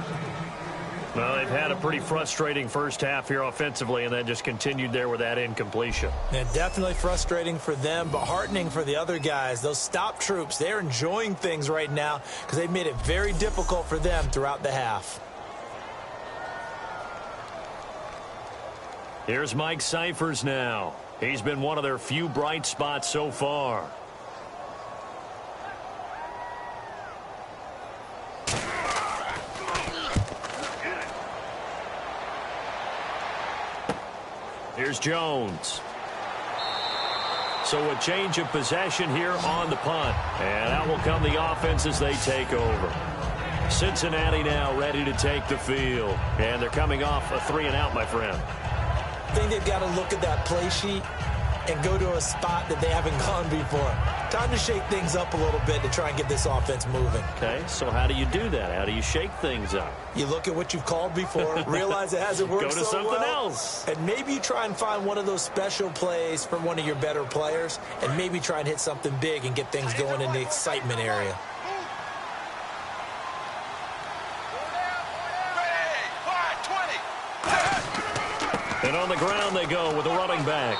Well, they've had a pretty frustrating first half here offensively, and then just continued there with that incompletion. And definitely frustrating for them, but heartening for the other guys. Those stop troops, they're enjoying things right now because they've made it very difficult for them throughout the half. Here's Mike Cyphers now. He's been one of their few bright spots so far. Here's Jones. So a change of possession here on the punt. And out will come the offense as they take over. Cincinnati now ready to take the field. And they're coming off a 3-and-out, my friend. I think they've got to look at that play sheet and go to a spot that they haven't gone before. Time to shake things up a little bit to try and get this offense moving. Okay, so how do you do that? How do you shake things up? You look at what you've called before, realize it hasn't worked Go to so something well, else. and maybe you try and find one of those special plays from one of your better players, and maybe try and hit something big and get things going in the excitement area. And on the ground they go with a running back.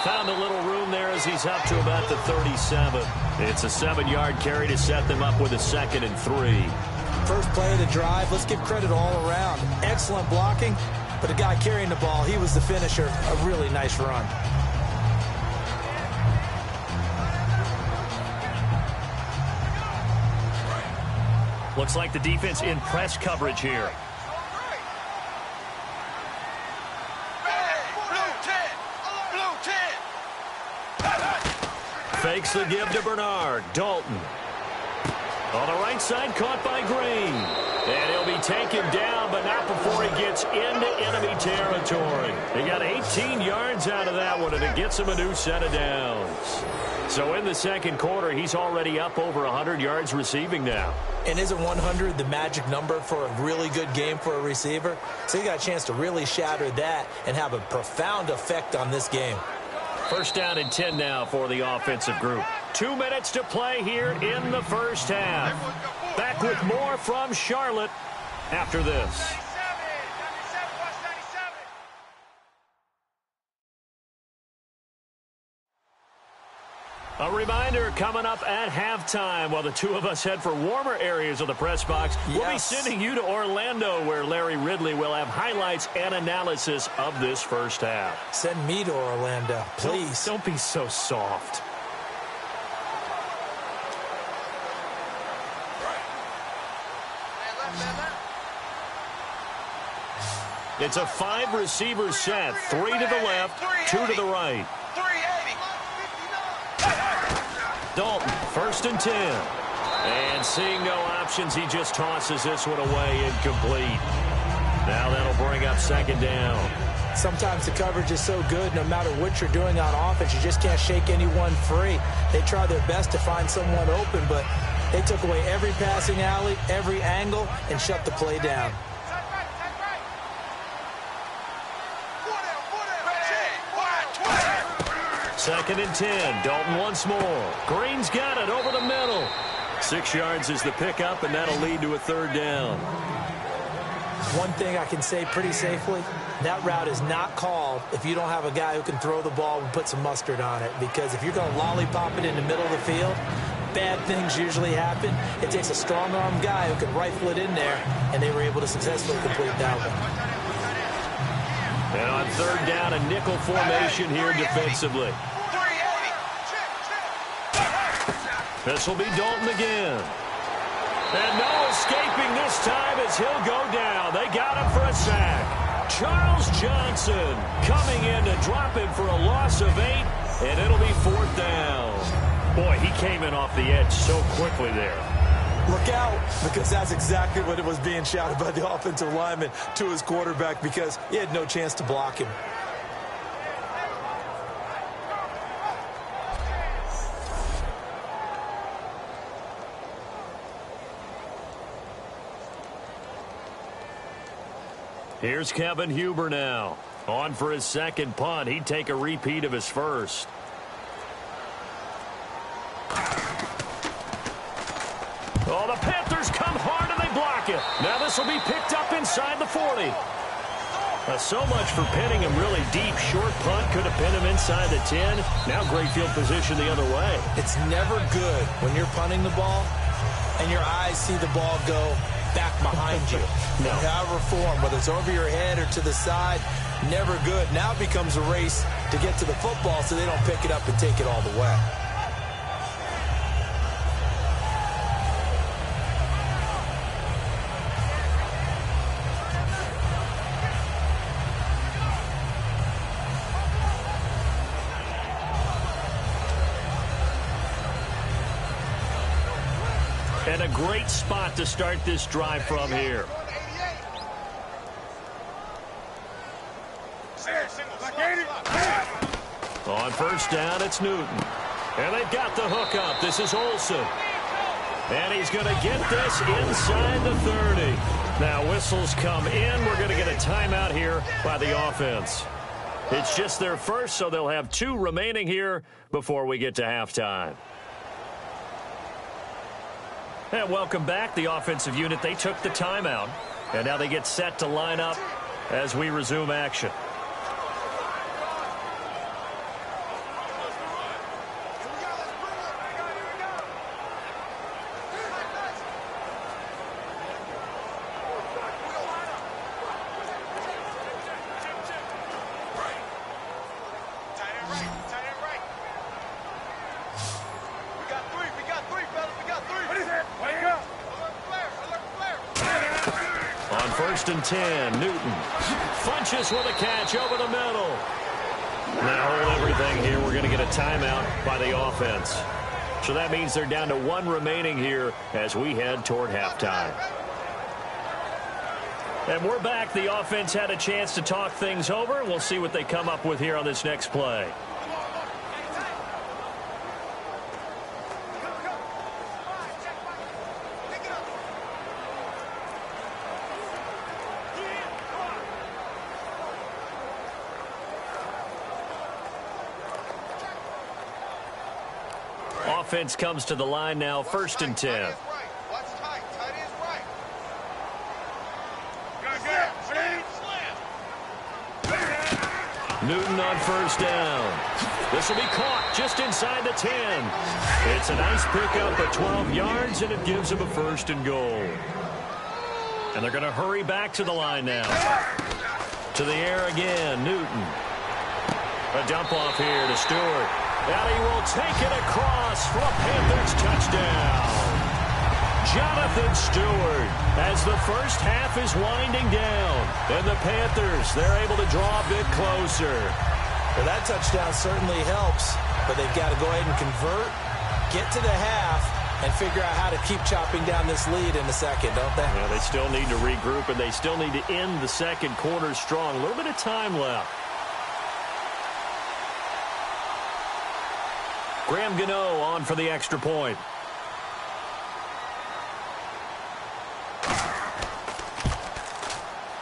Found a little room there as he's up to about the 37. It's a 7-yard carry to set them up with a 2nd and 3. First play of the drive, let's give credit all around. Excellent blocking, but the guy carrying the ball, he was the finisher. A really nice run. Looks like the defense in press coverage here. Fakes the give to Bernard. Dalton. On the right side, caught by Green. And he'll be taken down, but not before he gets into enemy territory. He got 18 yards out of that one, and it gets him a new set of downs. So in the second quarter, he's already up over 100 yards receiving now. And isn't 100 the magic number for a really good game for a receiver? So he got a chance to really shatter that and have a profound effect on this game. First down and 10 now for the offensive group. 2 minutes to play here in the first half. Back with more from Charlotte after this. A reminder coming up at halftime while the two of us head for warmer areas of the press box. Yes. We'll be sending you to Orlando where Larry Ridley will have highlights and analysis of this first half. Send me to Orlando, please. Don't be so soft. It's a 5-receiver set. 3 to the left, 2 to the right. Dalton, first and 10. And seeing no options, he just tosses this one away incomplete. Now that'll bring up second down. Sometimes the coverage is so good, no matter what you're doing on offense, you just can't shake anyone free. They try their best to find someone open, but they took away every passing alley, every angle, and shut the play down. Second and 10. Dalton once more. Green's got it over the middle. 6 yards is the pickup, and that'll lead to a third down. One thing I can say pretty safely, that route is not called if you don't have a guy who can throw the ball and put some mustard on it. Because if you're going to lollipop it in the middle of the field, bad things usually happen. It takes a strong-arm guy who can rifle it in there, and they were able to successfully complete that one. And on third down, a nickel formation here defensively. This will be Dalton again. And no escaping this time as he'll go down. They got him for a sack. Charles Johnson coming in to drop him for a loss of 8, and it'll be fourth down. Boy, he came in off the edge so quickly there. Look out, because that's exactly what it was being shouted by the offensive lineman to his quarterback because he had no chance to block him. Here's Kevin Huber now. On for his second punt. He'd take a repeat of his first. Oh, the Panthers come hard and they block it. Now this will be picked up inside the 40. So much for pinning him really deep. Short punt could have pinned him inside the 10. Now great field position the other way. It's never good when you're punting the ball and your eyes see the ball go back behind you. No. However form, whether it's over your head or to the side, never good. Now it becomes a race to get to the football so they don't pick it up and take it all the way. And a great spot to start this drive from here. On first down, it's Newton. And they've got the hook up. This is Olsen. And he's going to get this inside the 30. Now whistles come in. We're going to get a timeout here by the offense. It's just their first, so they'll have 2 remaining here before we get to halftime. And welcome back, the offensive unit. They took the timeout, and now they get set to line up as we resume action. First and 10, Newton punches with a catch over the middle. Now hold everything here. We're going to get a timeout by the offense. So that means they're down to 1 remaining here as we head toward halftime. And we're back. The offense had a chance to talk things over. We'll see what they come up with here on this next play. Offense comes to the line now, 1st and 10. Newton on 1st down. This will be caught just inside the 10. It's a nice pickup at 12 yards, and it gives him a 1st and goal. And they're going to hurry back to the line now. To the air again, Newton. A dump off here to Stewart. And he will take it across for a Panthers touchdown. Jonathan Stewart, as the first half is winding down. And the Panthers, they're able to draw a bit closer. Well, that touchdown certainly helps, but they've got to go ahead and convert, get to the half, and figure out how to keep chopping down this lead in the second, don't they? Yeah, they still need to regroup, and they still need to end the second quarter strong. A little bit of time left. Graham Gano on for the extra point.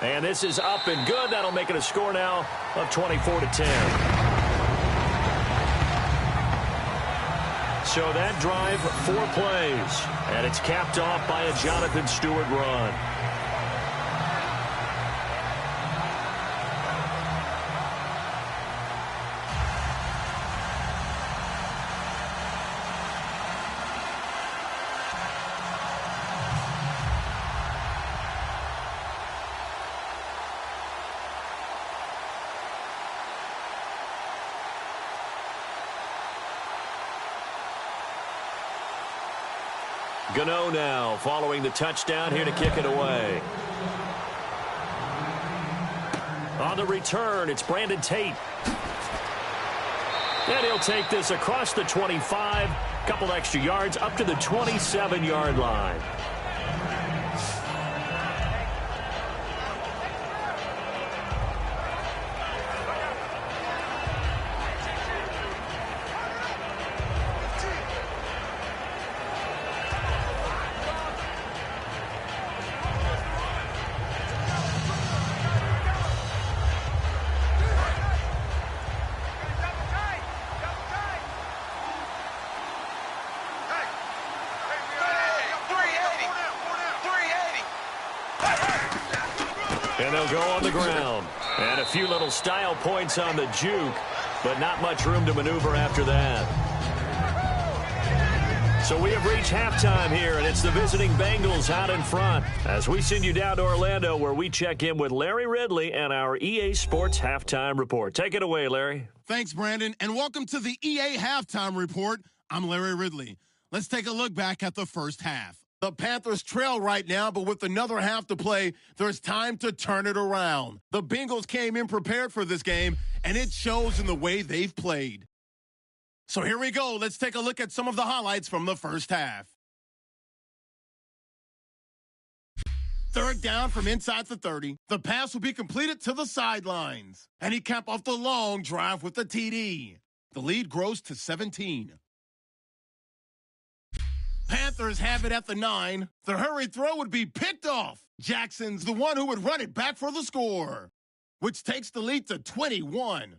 And this is up and good. That'll make it a score now of 24-10. So that drive, 4 plays. And it's capped off by a Jonathan Stewart run. Gano now following the touchdown here to kick it away. On the return, it's Brandon Tate. And he'll take this across the 25, couple extra yards up to the 27-yard line. And they'll go on the ground. And a few little style points on the juke, but not much room to maneuver after that. So we have reached halftime here, and it's the visiting Bengals out in front as we send you down to Orlando, where we check in with Larry Ridley and our EA Sports Halftime Report. Take it away, Larry. Thanks, Brandon, and welcome to the EA Halftime Report. I'm Larry Ridley. Let's take a look back at the first half. The Panthers trail right now, but with another half to play, there's time to turn it around. The Bengals came in prepared for this game, and it shows in the way they've played. So here we go. Let's take a look at some of the highlights from the first half. 3rd down from inside the 30. The pass will be completed to the sidelines. And he capped off the long drive with the TD. The lead grows to 17. Panthers have it at the 9. The hurry throw would be picked off. Jackson's the one who would run it back for the score, which takes the lead to 21.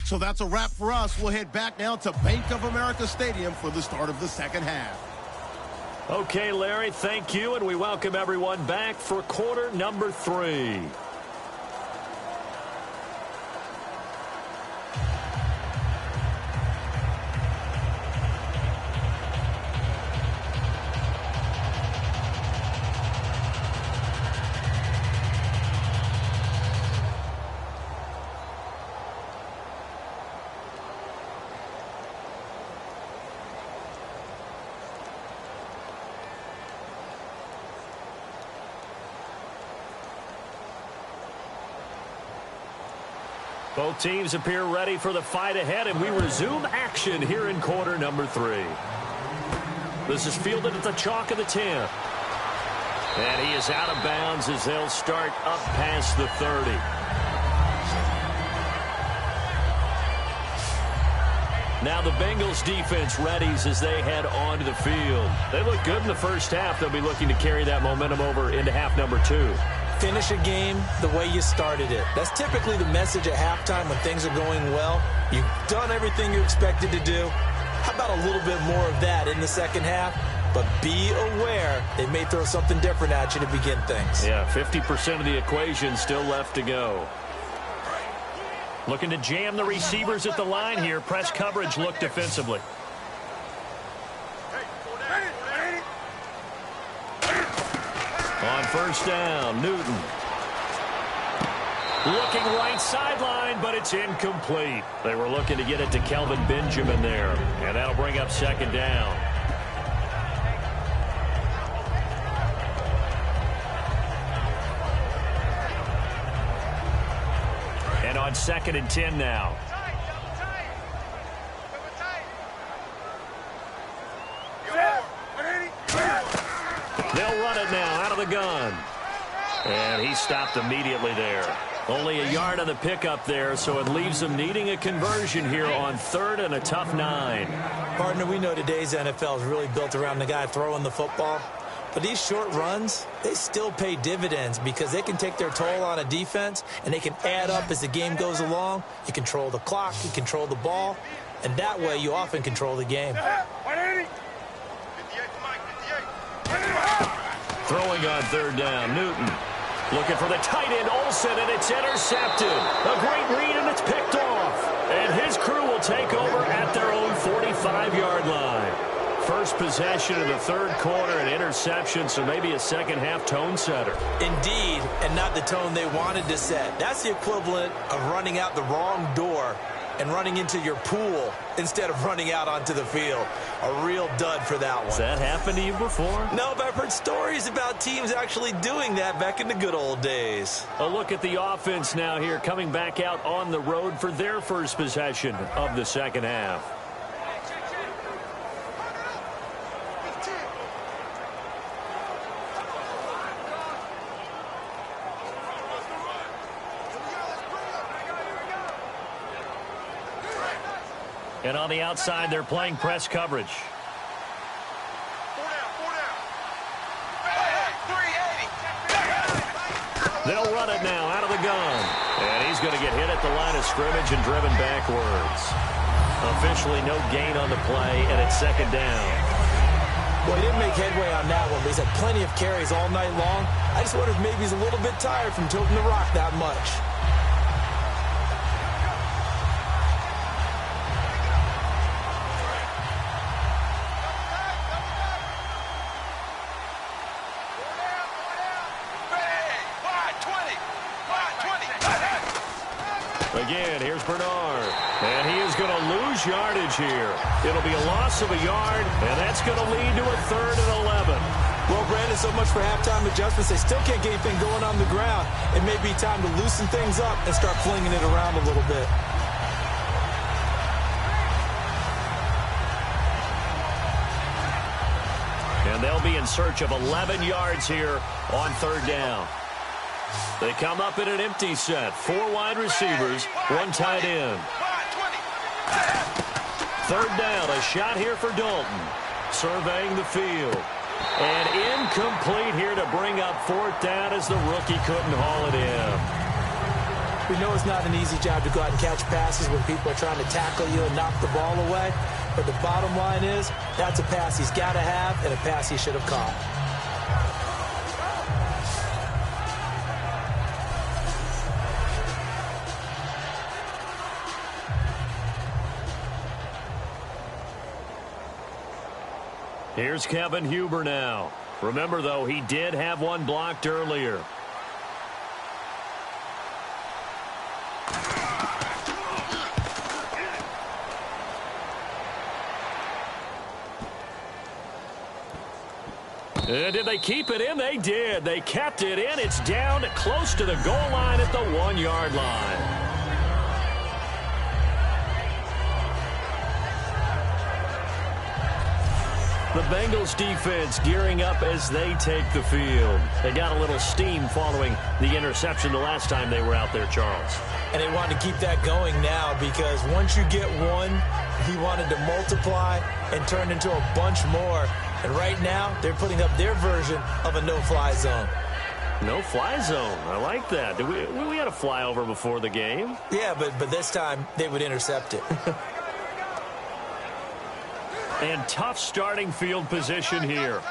So that's a wrap for us. We'll head back now to Bank of America Stadium for the start of the second half. Okay, Larry, thank you, and we welcome everyone back for quarter number 3. Both teams appear ready for the fight ahead, and we resume action here in quarter number 3. This is fielded at the chalk of the 10. And he is out of bounds as they'll start up past the 30. Now the Bengals defense readies as they head onto the field. They look good in the first half. They'll be looking to carry that momentum over into half number 2. Finish a game the way you started it. That's typically the message at halftime when things are going well. You've done everything you expected to do. How about a little bit more of that in the second half? But be aware they may throw something different at you to begin things. Yeah, 50% of the equation still left to go. Looking to jam the receivers at the line here. Press coverage look defensively. On first down, Newton. Looking right sideline, but it's incomplete. They were looking to get it to Kelvin Benjamin there, and that'll bring up second down. And on 2nd and 10 now. They'll run it now out of the gun. And he stopped immediately there. Only a yard on the pickup there, so it leaves them needing a conversion here on 3rd and a tough 9. Partner, we know today's NFL is really built around the guy throwing the football. But these short runs, they still pay dividends because they can take their toll on a defense and they can add up as the game goes along. You control the clock, you control the ball, and that way you often control the game. Throwing on 3rd down, Newton. Looking for the tight end, Olsen, and it's intercepted. A great read, and it's picked off. And his crew will take over at their own 45-yard line. First possession of the 3rd quarter, an interception, so maybe a second-half tone setter. Indeed, and not the tone they wanted to set. That's the equivalent of running out the wrong door and running into your pool instead of running out onto the field. A real dud for that one. Has that happened to you before? No, but I've heard stories about teams actually doing that back in the good old days. A look at the offense now here, coming back out on the road for their first possession of the second half. And on the outside, they're playing press coverage. They'll run it now out of the gun. And he's going to get hit at the line of scrimmage and driven backwards. Officially no gain on the play, and it's second down. Well, he didn't make headway on that one, but he's had plenty of carries all night long. I just wonder if maybe he's a little bit tired from tilting the rock that much. Again, here's Bernard. And he is going to lose yardage here. It'll be a loss of a yard, and that's going to lead to a 3rd and 11. Well, Brandon, so much for halftime adjustments. They still can't get anything going on the ground. It may be time to loosen things up and start flinging it around a little bit. And they'll be in search of 11 yards here on 3rd down. They come up in an empty set. 4 wide receivers, 1 tight end. 3rd down, a shot here for Dalton. Surveying the field. And incomplete here to bring up 4th down as the rookie couldn't haul it in. We know it's not an easy job to go out and catch passes when people are trying to tackle you and knock the ball away. But the bottom line is, that's a pass he's got to have and a pass he should have caught. Here's Kevin Huber now. Remember, though, he did have one blocked earlier. And did they keep it in? They did. They kept it in. It's down close to the goal line at the 1-yard line. The Bengals defense gearing up as they take the field. They got a little steam following the interception the last time they were out there, Charles. And they wanted to keep that going now because once you get one, he wanted to multiply and turn into a bunch more. And right now, they're putting up their version of a no-fly zone. No-fly zone. I like that. We had a flyover before the game. Yeah, but this time they would intercept it. And tough starting field position here.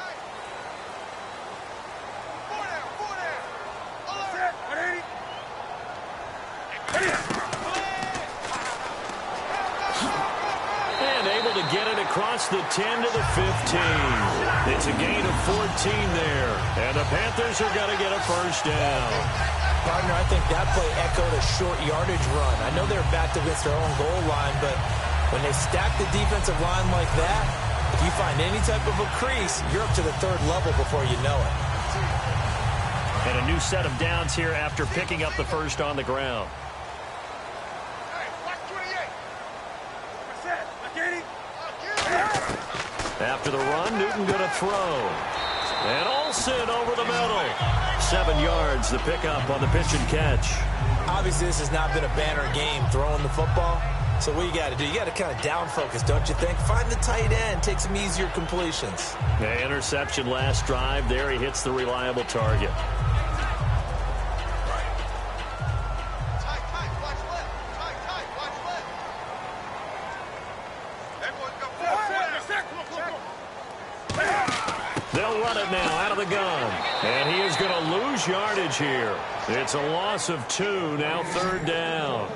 And able to get it across the 10 to the 15. It's a gain of 14 there. And the Panthers are going to get a first down. Partner, I think that play echoed a short yardage run. I know they're backed against their own goal line, but when they stack the defensive line like that, if you find any type of a crease, you're up to the third level before you know it. And a new set of downs here after picking up the first on the ground. After the run, Newton going to throw. And Olsen over the middle. 7 yards, the pickup on the pitch and catch. Obviously, this has not been a banner game throwing the football. So what you got to do, you got to kind of down focus, don't you think? Find the tight end, take some easier completions. The interception last drive. There he hits the reliable target. They'll run it now out of the gun. And he is going to lose yardage here. It's a loss of 2, now third down.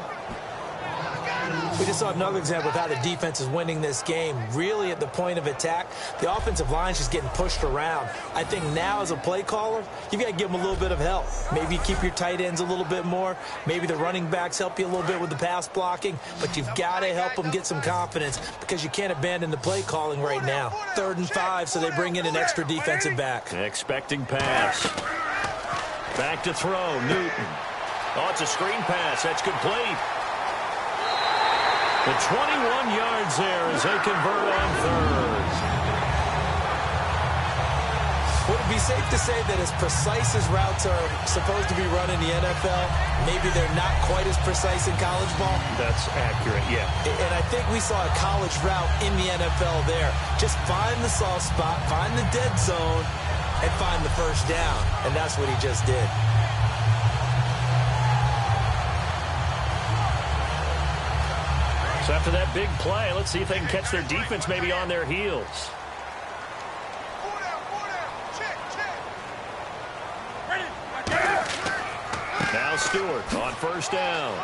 We just saw another example of how the defense is winning this game. Really at the point of attack, the offensive line is just getting pushed around. I think now as a play caller, you've got to give them a little bit of help. Maybe keep your tight ends a little bit more. Maybe the running backs help you a little bit with the pass blocking. But you've got to help them get some confidence because you can't abandon the play calling right now. 3rd and 5, so they bring in an extra defensive back. Expecting pass. Back to throw, Newton. Oh, it's a screen pass. That's complete. The 21 yards there as they convert on 3rd. Would it be safe to say that as precise as routes are supposed to be run in the NFL, maybe they're not quite as precise in college ball? That's accurate, yeah. And I think we saw a college route in the NFL there. Just find the soft spot, find the dead zone, and find the first down. And that's what he just did. So after that big play, let's see if they can catch their defense maybe on their heels. Now Stewart on first down.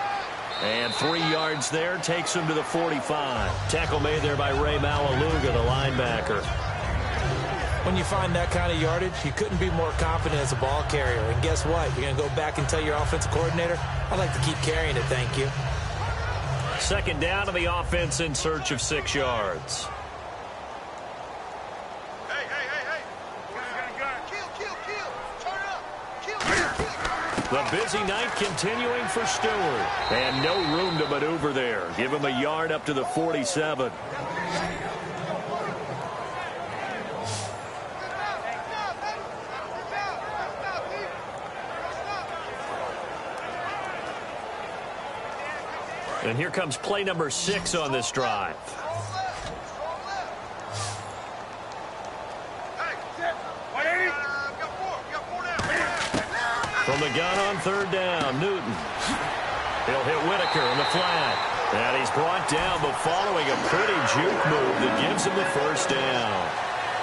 And 3 yards there takes him to the 45. Tackle made there by Ray Malaluga, the linebacker. When you find that kind of yardage, you couldn't be more confident as a ball carrier. And guess what? You're going to go back and tell your offensive coordinator, I'd like to keep carrying it, thank you. 2nd down to the offense in search of 6 yards. The busy night continuing for Stewart. And no room to maneuver there. Give him a yard up to the 47. And here comes play number 6 on this drive. From the gun on 3rd down, Newton. He'll hit Whitaker in the flat. And he's brought down, but following a pretty juke move that gives him the first down.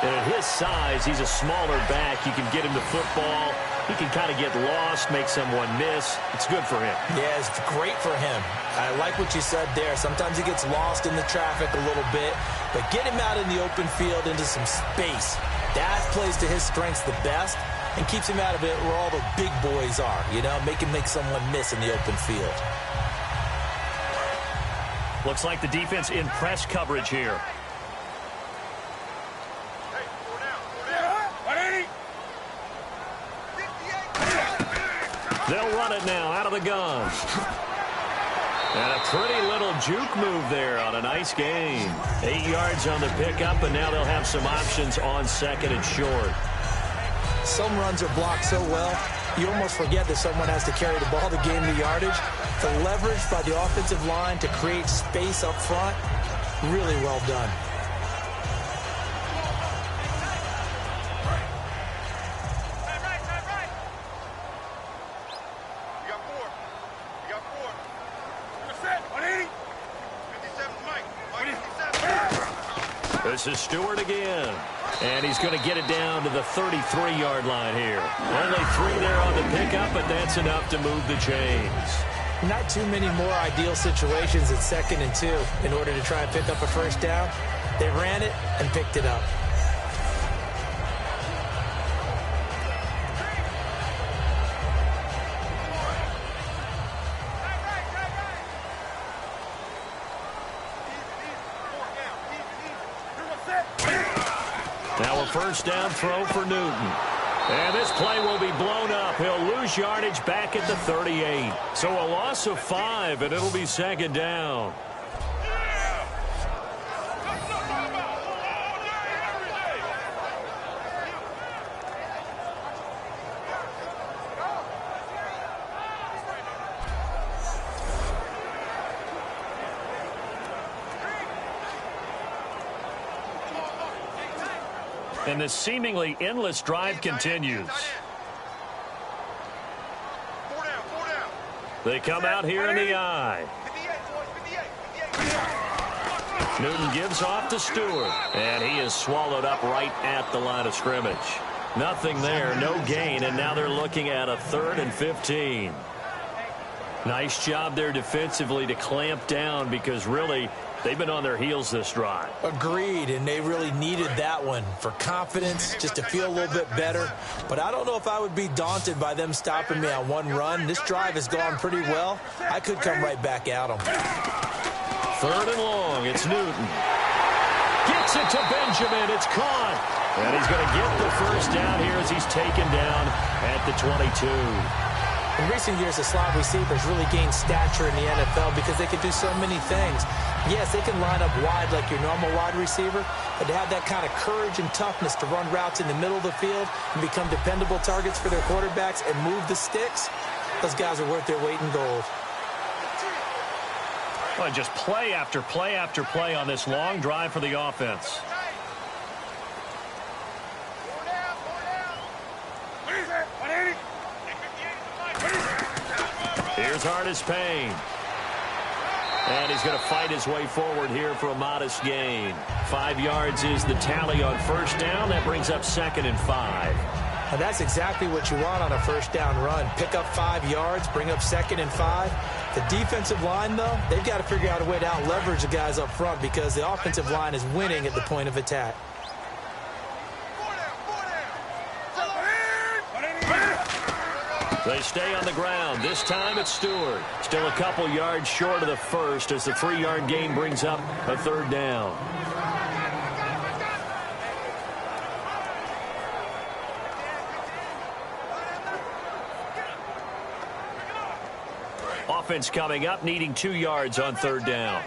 And at his size, he's a smaller back. You can get him the football. He can kind of get lost, make someone miss. It's good for him. Yeah, it's great for him. I like what you said there. Sometimes he gets lost in the traffic a little bit, but get him out in the open field into some space. That plays to his strengths the best and keeps him out of it where all the big boys are, you know, make someone miss in the open field. Looks like the defense in press coverage here. They'll run it now out of the gun. And a pretty little juke move there on a nice gain. 8 yards on the pickup, and now they'll have some options on second and short. Some runs are blocked so well, you almost forget that someone has to carry the ball to gain the yardage. The leverage by the offensive line to create space up front, really well done. This is Stewart again. And he's going to get it down to the 33-yard line here. Only 3 there on the pickup, but that's enough to move the chains. Not too many more ideal situations at 2nd and 2 in order to try and pick up a first down. They ran it and picked it up. Now a first down throw for Newton. And this play will be blown up. He'll lose yardage back at the 38. So a loss of 5, and it'll be 2nd down. And this seemingly endless drive continues. They come out here in the I. Newton gives off to Stewart, and he is swallowed up right at the line of scrimmage. Nothing there, no gain, and now they're looking at a 3rd and 15. Nice job there defensively to clamp down, because really they've been on their heels this drive. Agreed, and they really needed that one for confidence, just to feel a little bit better. But I don't know if I would be daunted by them stopping me on one run. This drive has gone pretty well. I could come right back at them. 3rd and long, it's Newton. Gets it to Benjamin, it's caught. And he's going to get the first down here as he's taken down at the 22. In recent years, the slot receivers really gained stature in the NFL because they can do so many things. Yes, they can line up wide like your normal wide receiver, but to have that kind of courage and toughness to run routes in the middle of the field and become dependable targets for their quarterbacks and move the sticks, those guys are worth their weight in gold. Well, just play after play after play on this long drive for the offense. Here's Hardest Payne. And he's going to fight his way forward here for a modest gain. 5 yards is the tally on first down. That brings up 2nd and 5. And that's exactly what you want on a first down run. Pick up 5 yards, bring up 2nd and 5. The defensive line, though, they've got to figure out a way to out-leverage the guys up front because the offensive line is winning at the point of attack. They stay on the ground. This time it's Stewart. Still a couple yards short of the first as the 3-yard gain brings up a 3rd down. Offense coming up, needing 2 yards on 3rd down.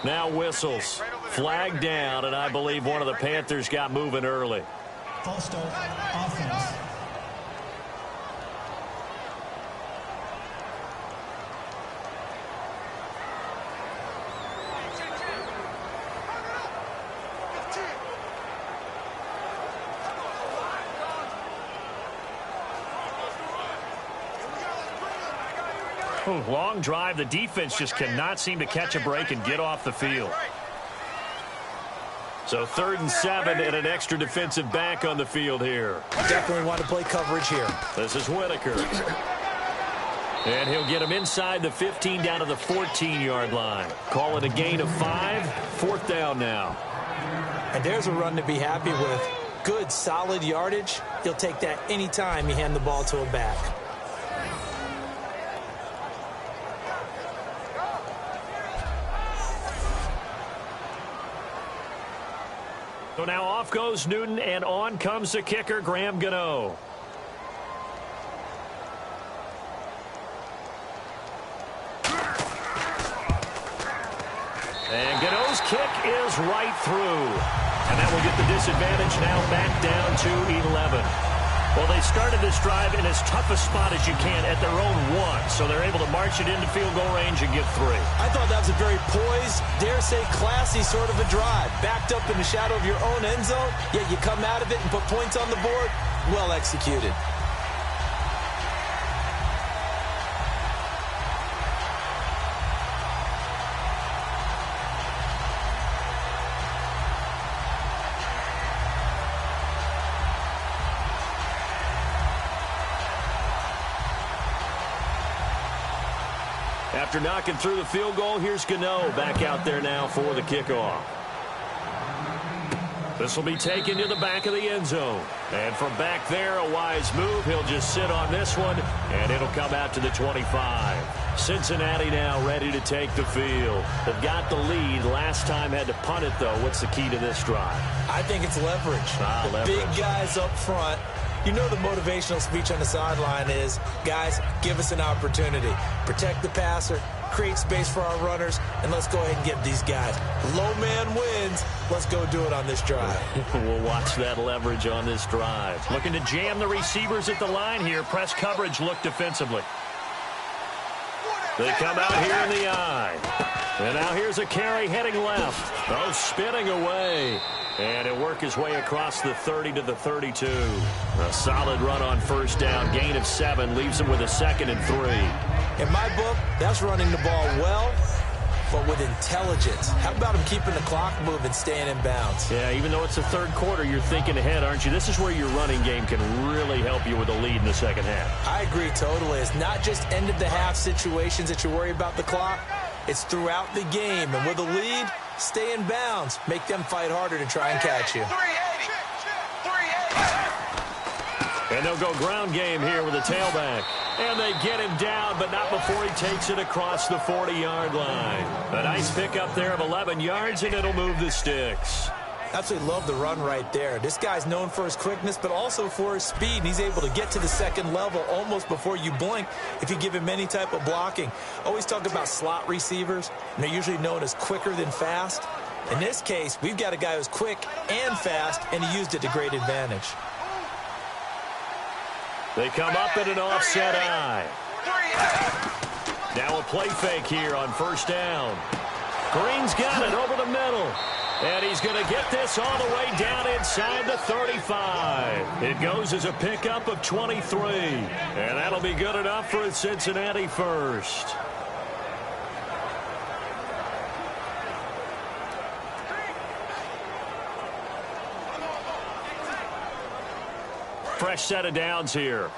Now whistles. Flag down, and I believe one of the Panthers got moving early. False start, offense. Long drive. The defense just cannot seem to catch a break and get off the field. So 3rd and 7 and an extra defensive back on the field here. Definitely want to play coverage here. This is Whitaker. And he'll get him inside the 15 down to the 14-yard line. Call it a gain of 5. 4th down now. And there's a run to be happy with. Good, solid yardage. You'll take that anytime you hand the ball to a back. So now off goes Newton, and on comes the kicker, Graham Gano. kick is right through. And that will get the disadvantage now back down to 11. Well, they started this drive in as tough a spot as you can at their own 1, so they're able to march it into field goal range and get 3. I thought that was a very poised, dare say classy sort of a drive. Backed up in the shadow of your own end zone, yet you come out of it and put points on the board. Well executed. After knocking through the field goal, here's Gano back out there now for the kickoff. This will be taken to the back of the end zone. And from back there, a wise move. He'll just sit on this one, and it'll come out to the 25. Cincinnati now ready to take the field. They've got the lead. Last time had to punt it, though. What's the key to this drive? I think it's leverage. Leverage. Big guys up front. You know the motivational speech on the sideline is, guys, give us an opportunity. Protect the passer, create space for our runners, and let's go ahead and get these guys. Low man wins. Let's go do it on this drive. We'll watch that leverage on this drive. Looking to jam the receivers at the line here. Press coverage look defensively. They come out here in the eye. And now here's a carry heading left. Oh, spinning away. And he'll work his way across the 30 to the 32. A solid run on first down. Gain of 7 leaves him with a 2nd and 3. In my book, that's running the ball well, but with intelligence. How about him keeping the clock moving, staying in bounds? Yeah, even though it's the third quarter, you're thinking ahead, aren't you? This is where your running game can really help you with a lead in the second half. I agree totally. It's not just end-of-the-half situations that you worry about the clock. It's throughout the game. And with a lead, stay in bounds. Make them fight harder to try and catch you. 380. 380. And they'll go ground game here with a tailback. And they get him down, but not before he takes it across the 40-yard line. A nice pickup there of 11 yards, and it'll move the sticks. Absolutely love the run right there. This guy's known for his quickness, but also for his speed. And he's able to get to the second level almost before you blink if you give him any type of blocking. Always talk about slot receivers, and they're usually known as quicker than fast. In this case, we've got a guy who's quick and fast, and he used it to great advantage. They come up in an offset eye. Now a play fake here on first down. Green's got it over the middle. And he's going to get this all the way down inside the 35. It goes as a pickup of 23. And that'll be good enough for a Cincinnati first. Fresh set of downs here.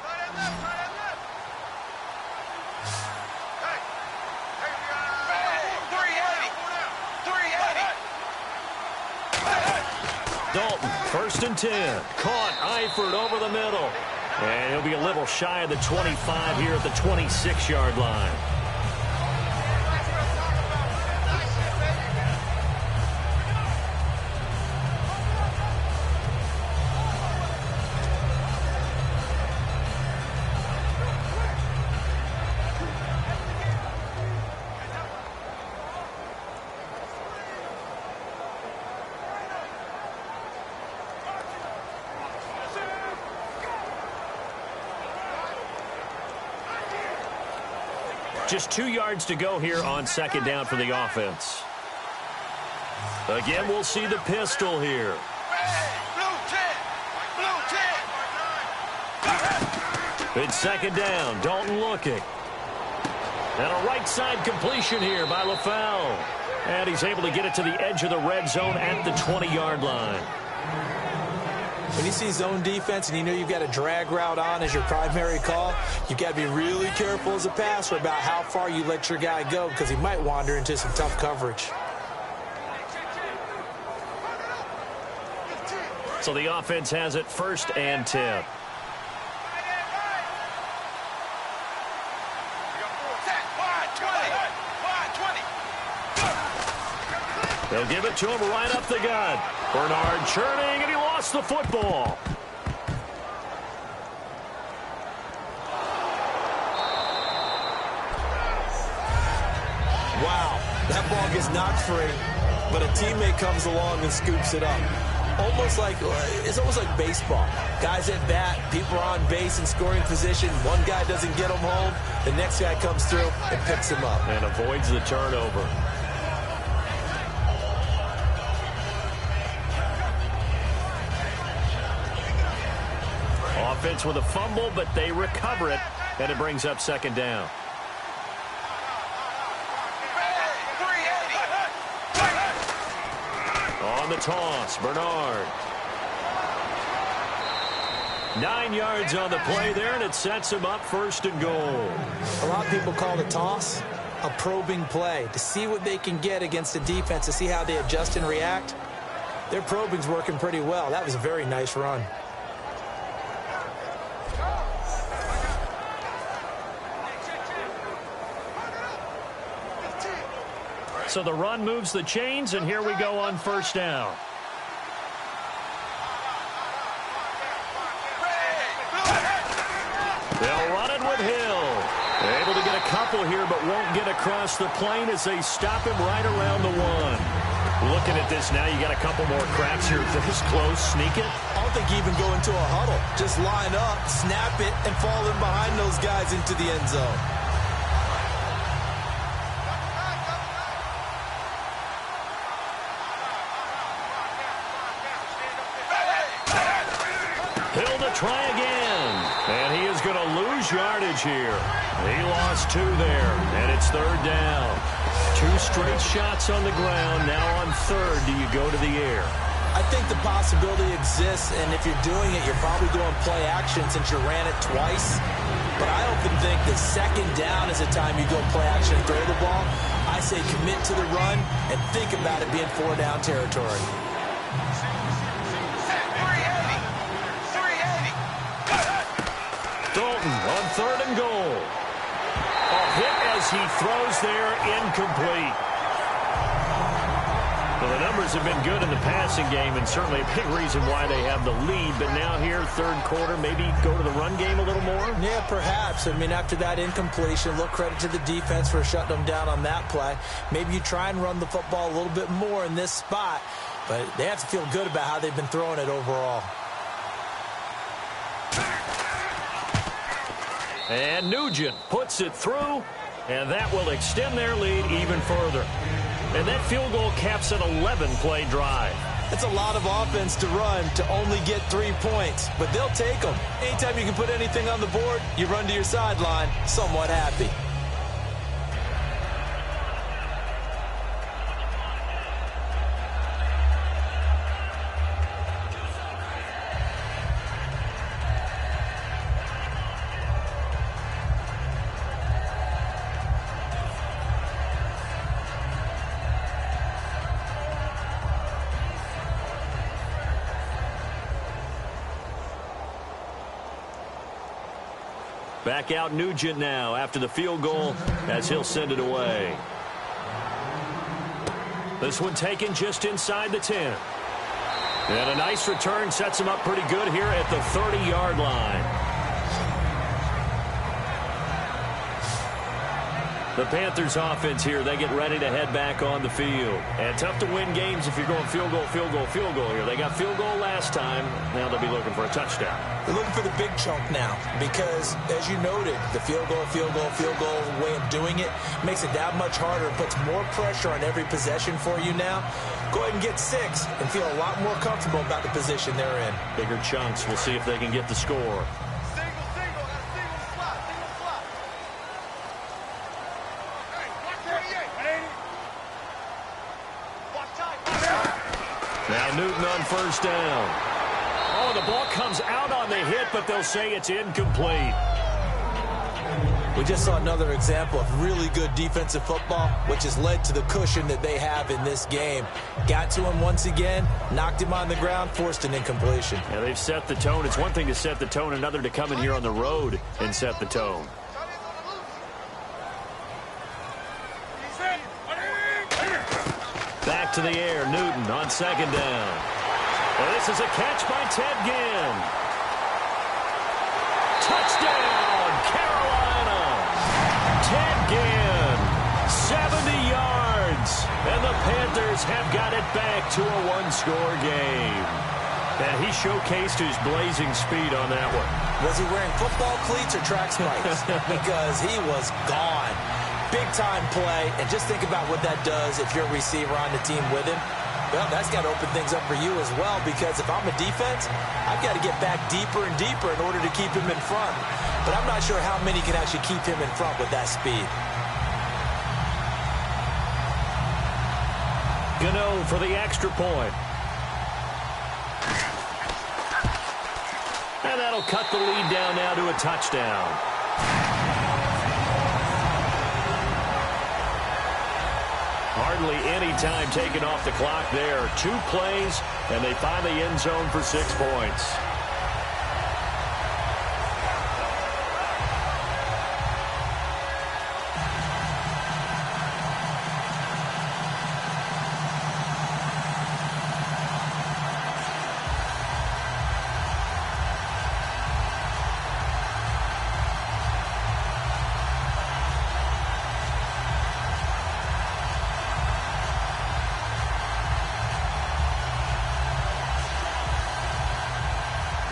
Dalton, 1st and 10. Caught, Eifert over the middle. And he'll be a little shy of the 25 here at the 26-yard line. Just 2 yards to go here on 2nd down for the offense. Again, we'll see the pistol here. It's 2nd down. Dalton looking. And a right side completion here by LaFell. And he's able to get it to the edge of the red zone at the 20-yard line. When you see zone defense and you know you've got a drag route on as your primary call, you've got to be really careful as a passer about how far you let your guy go because he might wander into some tough coverage. So the offense has it 1st and 10. They'll give it to him right up the gut. Bernard churning, and he lost the football. Wow, that ball gets knocked free. but a teammate comes along and scoops it up. It's almost like baseball. Guys at bat, people are on base in scoring position. One guy doesn't get them home. The next guy comes through and picks him up. And avoids the turnover. Offense with a fumble, but they recover it, and it brings up second down. On the toss, Bernard. 9 yards on the play there, and it sets him up first and goal. A lot of people call the toss a probing play to see what they can get against the defense, to see how they adjust and react. Their probing's working pretty well. That was a very nice run. So the run moves the chains, and here we go on first down. They'll run it with Hill. They're able to get a couple here, but won't get across the plane as they stop him right around the 1. Looking at this now, you got a couple more cracks here. This close, sneak it. I don't think you even go into a huddle. Just line up, snap it, and fall in behind those guys into the end zone. Hill to try again, and he is going to lose yardage here. He lost 2 there, and it's third down. 2 straight shots on the ground. Now on third, do you go to the air? I think the possibility exists, and if you're doing it, you're probably going play action since you ran it twice. But I often think that second down is the time you go play action and throw the ball. I say commit to the run and think about it being 4-down territory. On third and goal. A hit as he throws there, incomplete. Well, the numbers have been good in the passing game, and certainly a big reason why they have the lead. But now here, third quarter, maybe go to the run game a little more? Yeah, perhaps. I mean, after that incompletion, look, credit to the defense for shutting them down on that play. Maybe you try and run the football a little bit more in this spot, but they have to feel good about how they've been throwing it overall. And Nugent puts it through, and that will extend their lead even further. And that field goal caps an 11-play drive. It's a lot of offense to run to only get 3 points, but they'll take them. Anytime you can put anything on the board, you run to your sideline somewhat happy. Back out Nugent now after the field goal as he'll send it away. This one taken just inside the 10. And a nice return sets him up pretty good here at the 30-yard line. The Panthers offense here, they get ready to head back on the field. And tough to win games if you're going field goal, field goal, field goal here. They got field goal last time. Now they'll be looking for a touchdown. They're looking for the big chunk now because, as you noted, the field goal way of doing it makes it that much harder. It puts more pressure on every possession for you now. Go ahead and get 6 and feel a lot more comfortable about the position they're in. Bigger chunks. We'll see if they can get the score. Now Newton on first down. Oh, the ball comes out on the hit, but they'll say it's incomplete. We just saw another example of really good defensive football, which has led to the cushion that they have in this game. Got to him once again, knocked him on the ground, forced an incompletion. Yeah, they've set the tone. It's one thing to set the tone, another to come in here on the road and set the tone. Back to the air, Newton on second down. Well, this is a catch by Ted Ginn. Touchdown, Carolina. Ted Ginn, 70 yards. And the Panthers have got it back to a one-score game. And he showcased his blazing speed on that one. Was he wearing football cleats or track spikes? Because he was gone. Big-time play. And just think about what that does if you're a receiver on the team with him. Well, that's got to open things up for you as well, because if I'm a defense, I've got to get back deeper and deeper in order to keep him in front. But I'm not sure how many can actually keep him in front with that speed. Gano for the extra point. And that'll cut the lead down now to a touchdown. Hardly any time taken off the clock there. 2 plays, and they find the end zone for 6 points.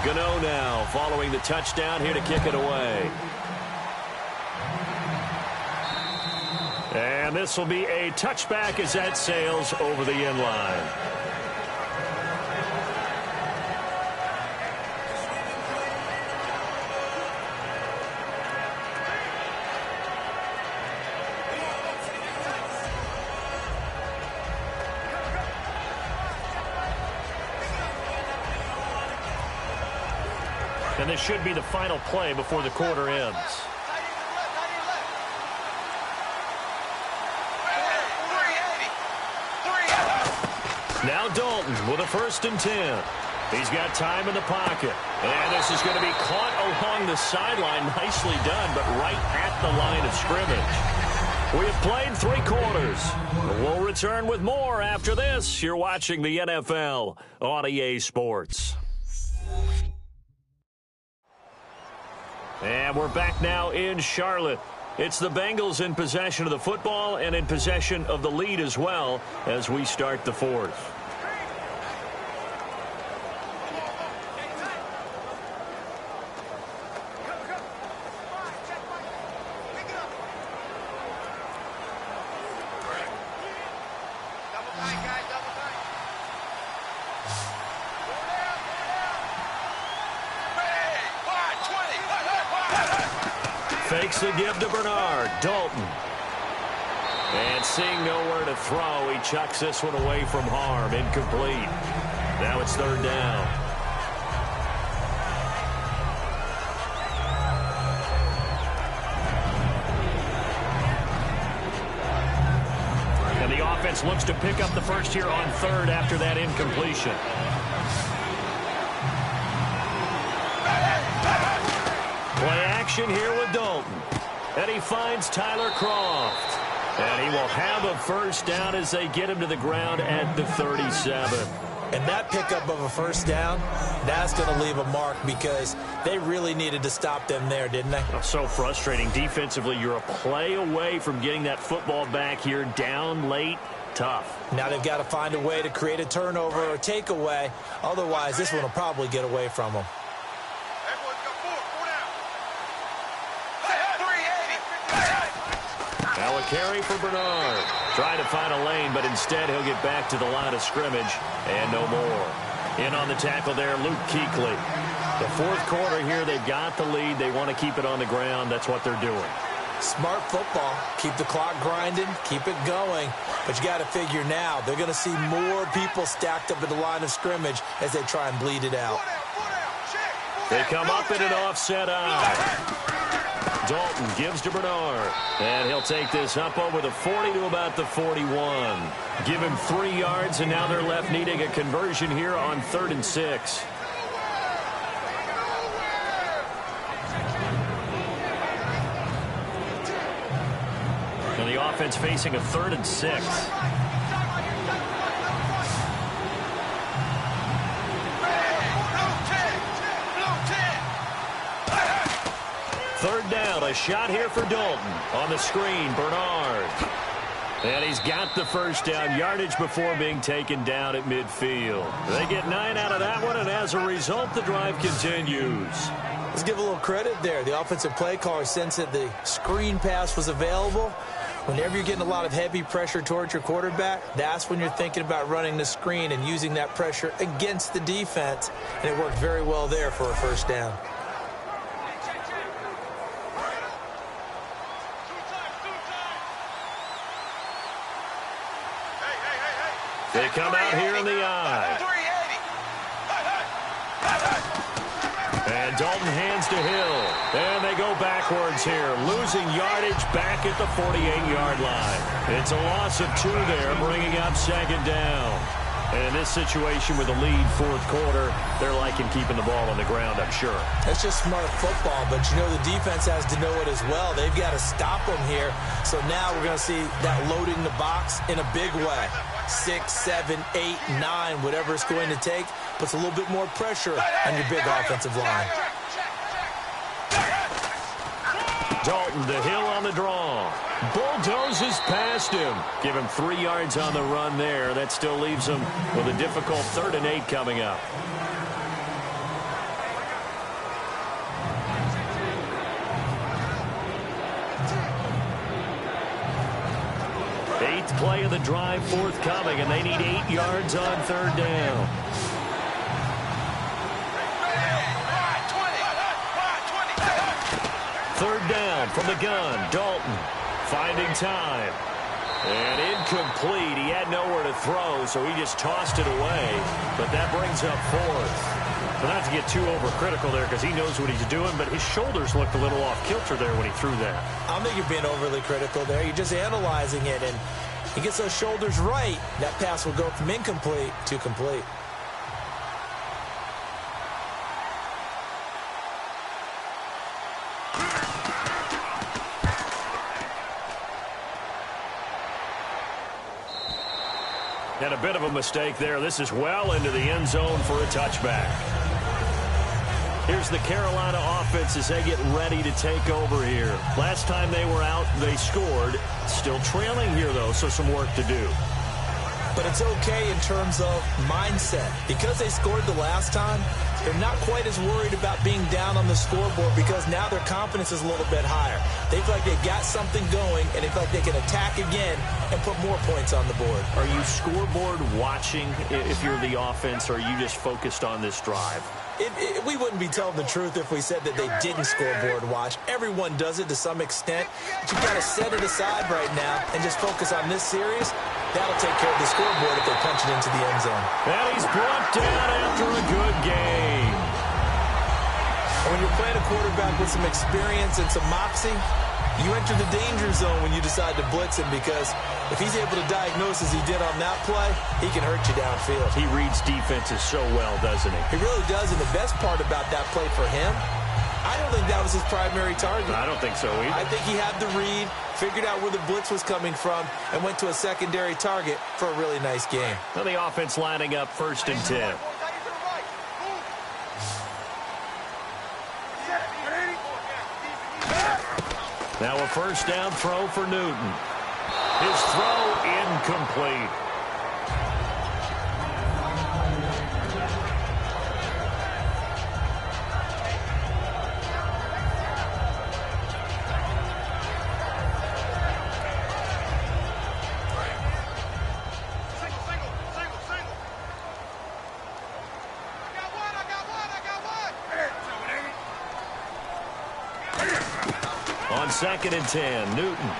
Gano now following the touchdown here to kick it away. And this will be a touchback as that sails over the end line. And this should be the final play before the quarter ends. Now Dalton with a 1st and 10. He's got time in the pocket. And this is going to be caught along the sideline. Nicely done, but right at the line of scrimmage. We have played 3 quarters. We'll return with more after this. You're watching the NFL on EA Sports. And we're back now in Charlotte. It's the Bengals in possession of the football and in possession of the lead as well as we start the 4th. Fakes the give to Bernard. Dalton. And seeing nowhere to throw, he chucks this one away from harm. Incomplete. Now it's 3rd down. And the offense looks to pick up the first here on 3rd after that incompletion. Play action here with Dalton. And he finds Tyler Croft. And he will have a 1st down as they get him to the ground at the 37. And that pickup of a 1st down, that's going to leave a mark because they really needed to stop them there, didn't they? So frustrating. Defensively, you're a play away from getting that football back here down late. Tough. Now they've got to find a way to create a turnover or a takeaway. Otherwise, this one will probably get away from them. Now a carry for Bernard. Trying to find a lane, but instead he'll get back to the line of scrimmage and no more. In on the tackle there, Luke Kuechly. The 4th quarter here, they've got the lead. They want to keep it on the ground. That's what they're doing. Smart football. Keep the clock grinding. Keep it going. But you got to figure now, they're going to see more people stacked up at the line of scrimmage as they try and bleed it out. They come up in an offset eye. Dalton gives to Bernard. And he'll take this up over the 40 to about the 41. Give him 3 yards, and now they're left needing a conversion here on 3rd and 6. And the offense facing a 3rd and 6. Third down, a shot here for Dalton. On the screen, Bernard. And he's got the first down, yardage before being taken down at midfield. They get 9 out of that one, and as a result, the drive continues. Let's give a little credit there. The offensive play caller sensed that the screen pass was available. Whenever you're getting a lot of heavy pressure towards your quarterback, that's when you're thinking about running the screen and using that pressure against the defense. And it worked very well there for a first down. They come out here in the I. And Dalton hands to Hill. And they go backwards here, losing yardage back at the 48-yard line. It's a loss of 2 there, bringing up second down. And in this situation with the lead fourth quarter, they're liking keeping the ball on the ground, I'm sure. That's just smart football, but you know the defense has to know it as well. They've got to stop them here. So now we're going to see that loading the box in a big way. 6, 7, 8, 9, whatever it's going to take, puts a little bit more pressure on your big offensive line. Dalton to Hill on the draw. Bulldozes past him. Give him 3 yards on the run there. That still leaves him with a difficult 3rd and 8 coming up. Eighth play of the drive forthcoming, and they need 8 yards on 3rd down. Third down from the gun. Dalton finding time. And incomplete. He had nowhere to throw, so he just tossed it away. But that brings up 4th. But not to get too overcritical there because he knows what he's doing, but his shoulders looked a little off kilter there when he threw that. I don't think you're being overly critical there. You're just analyzing it, and he gets those shoulders right. That pass will go from incomplete to complete. And a bit of a mistake there. This is well into the end zone for a touchback. Here's the Carolina offense as they get ready to take over here. Last time they were out, they scored. Still trailing here, though, so some work to do. But it's okay in terms of mindset. Because they scored the last time, they're not quite as worried about being down on the scoreboard because now their confidence is a little bit higher. They feel like they've got something going, and they feel like they can attack again and put more points on the board. Are you scoreboard watching if you're the offense, or are you just focused on this drive? We wouldn't be telling the truth if we said that they didn't scoreboard watch. Everyone does it to some extent. But you've got to set it aside right now and just focus on this series. That'll take care of the scoreboard if they punch it into the end zone. And he's brought down after a good game. And when you're playing a quarterback with some experience and some moxie, you enter the danger zone when you decide to blitz him because if he's able to diagnose as he did on that play, he can hurt you downfield. He reads defenses so well, doesn't he? He really does, and the best part about that play for him, I don't think that was his primary target. I don't think so either. I think he had the read, figured out where the blitz was coming from, and went to a secondary target for a really nice game. Now the offense lining up 1st and 10. Now a first down throw for Newton. His throw incomplete. On 2nd and 10, Newton.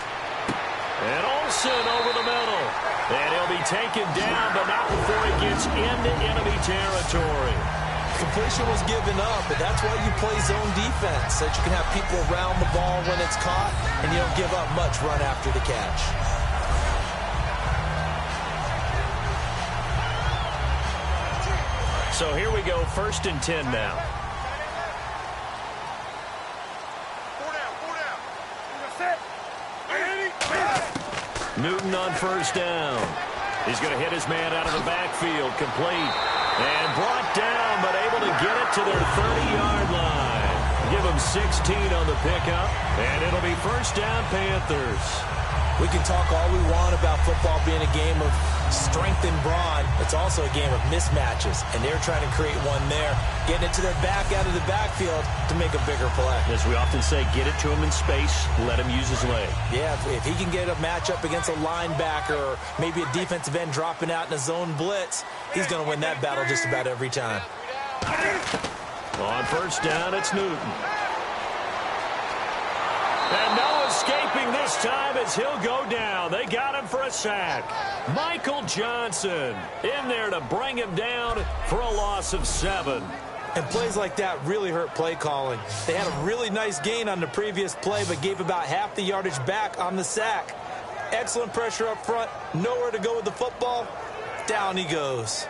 And Olsen over the middle. And he'll be taken down, but not before he gets into enemy territory. Completion was given up, but that's why you play zone defense, so that you can have people around the ball when it's caught, and you don't give up much run after the catch. So here we go, 1st and 10 now. Newton on first down. He's going to hit his man out of the backfield. Complete. And brought down, but able to get it to their 30-yard line. Give him 16 on the pickup. And it'll be first down, Panthers. We can talk all we want about football being a game of strength and brawn. It's also a game of mismatches, and they're trying to create one there, getting it to their back out of the backfield to make a bigger play. As we often say, get it to him in space, let him use his leg. Yeah, if he can get a matchup against a linebacker or maybe a defensive end dropping out in a zone blitz, he's going to win that battle just about every time. On first down, it's Newton. And no escaping this time as he'll go down. They got him for a sack. Michael Johnson in there to bring him down for a loss of 7. And plays like that really hurt play calling. They had a really nice gain on the previous play, but gave about half the yardage back on the sack. Excellent pressure up front. Nowhere to go with the football. Down he goes.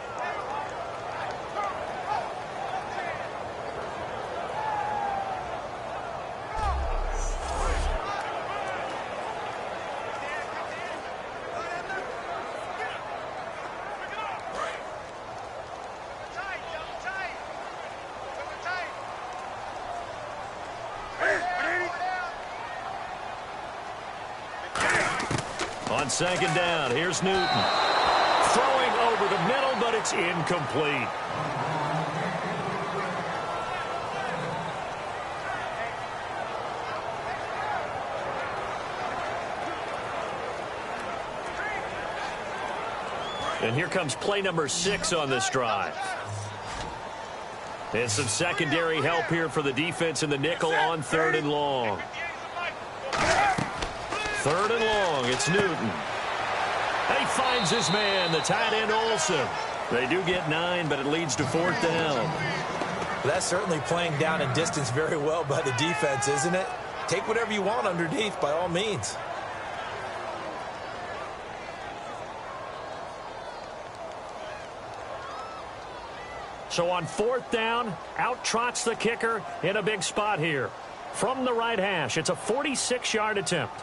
On second down, here's Newton. Throwing over the middle, but it's incomplete. And here comes play number 6 on this drive. And some secondary help here for the defense in the nickel on 3rd and long. 3rd and long, it's Newton. He finds his man, the tight end Olsen. They do get 9, but it leads to 4th down. Well, that's certainly playing down and distance very well by the defense, isn't it? Take whatever you want underneath, by all means. So on 4th down, out trots the kicker in a big spot here. From the right hash, it's a 46-yard attempt.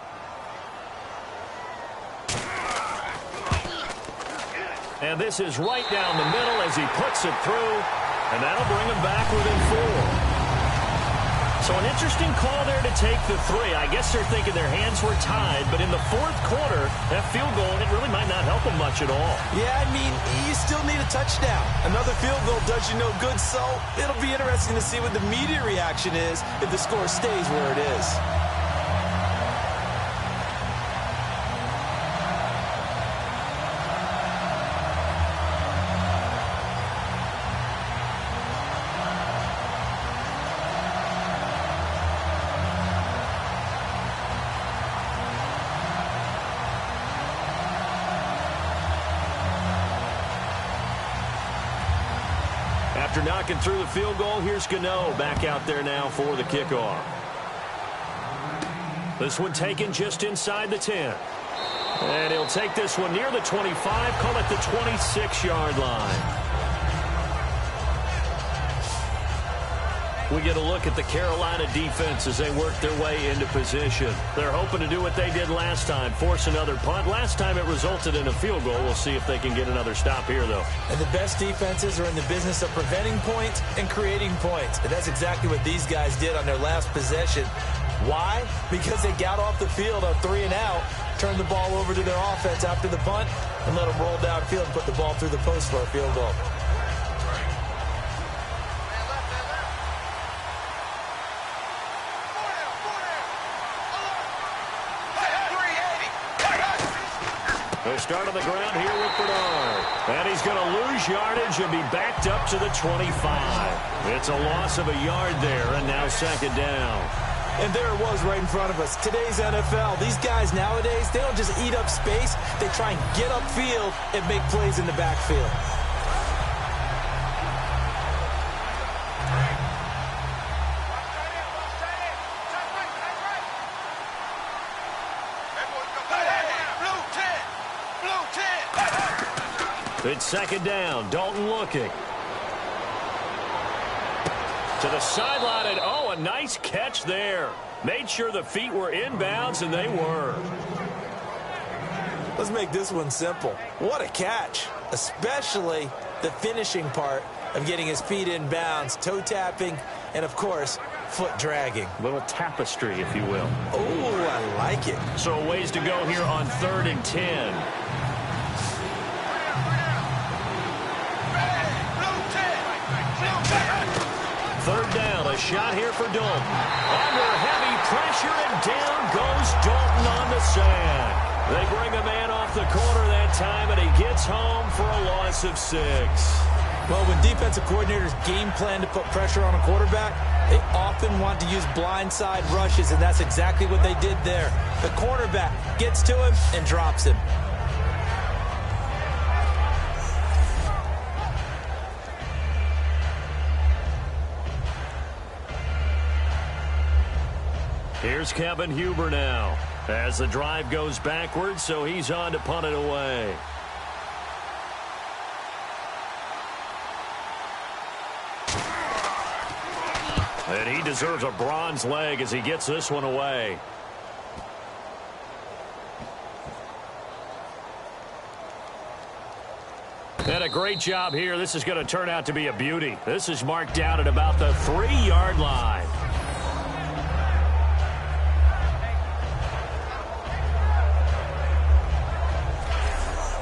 And this is right down the middle as he puts it through, and that'll bring him back within 4. So an interesting call there to take the 3. I guess they're thinking their hands were tied, but in the 4th quarter, that field goal, it really might not help them much at all. Yeah, I mean, you still need a touchdown. Another field goal does you no good, so it'll be interesting to see what the media reaction is if the score stays where it is. After knocking through the field goal, here's Gano back out there now for the kickoff. This one taken just inside the 10. And he'll take this one near the 25, call it the 26-yard line. We get a look at the Carolina defense as they work their way into position. They're hoping to do what they did last time, force another punt. Last time it resulted in a field goal. We'll see if they can get another stop here, though. And the best defenses are in the business of preventing points and creating points. And that's exactly what these guys did on their last possession. Why? Because they got off the field on 3 and out, turned the ball over to their offense after the punt, and let them roll downfield and put the ball through the post for a field goal. They'll start on the ground here with Bernard. And he's going to lose yardage and be backed up to the 25. It's a loss of a yard there, and now second down. And there it was right in front of us. Today's NFL, these guys nowadays, they don't just eat up space. They try and get upfield and make plays in the backfield. It's second down. Dalton looking. To the sideline, and oh, a nice catch there. Made sure the feet were inbounds, and they were. Let's make this one simple. What a catch, especially the finishing part of getting his feet in bounds, toe tapping, and of course, foot dragging. A little tapestry, if you will. Oh, I like it. So a ways to go here on 3rd and 10. Third down, a shot here for Dalton. Under heavy pressure, and down goes Dalton on the sack. They bring a man off the corner that time, and he gets home for a loss of 6. Well, when defensive coordinators game plan to put pressure on a quarterback, they often want to use blindside rushes, and that's exactly what they did there. The cornerback gets to him and drops him. Here's Kevin Huber now as the drive goes backwards, so he's on to punt it away. And he deserves a bronze leg as he gets this one away. And a great job here. This is going to turn out to be a beauty. This is marked down at about the 3-yard line.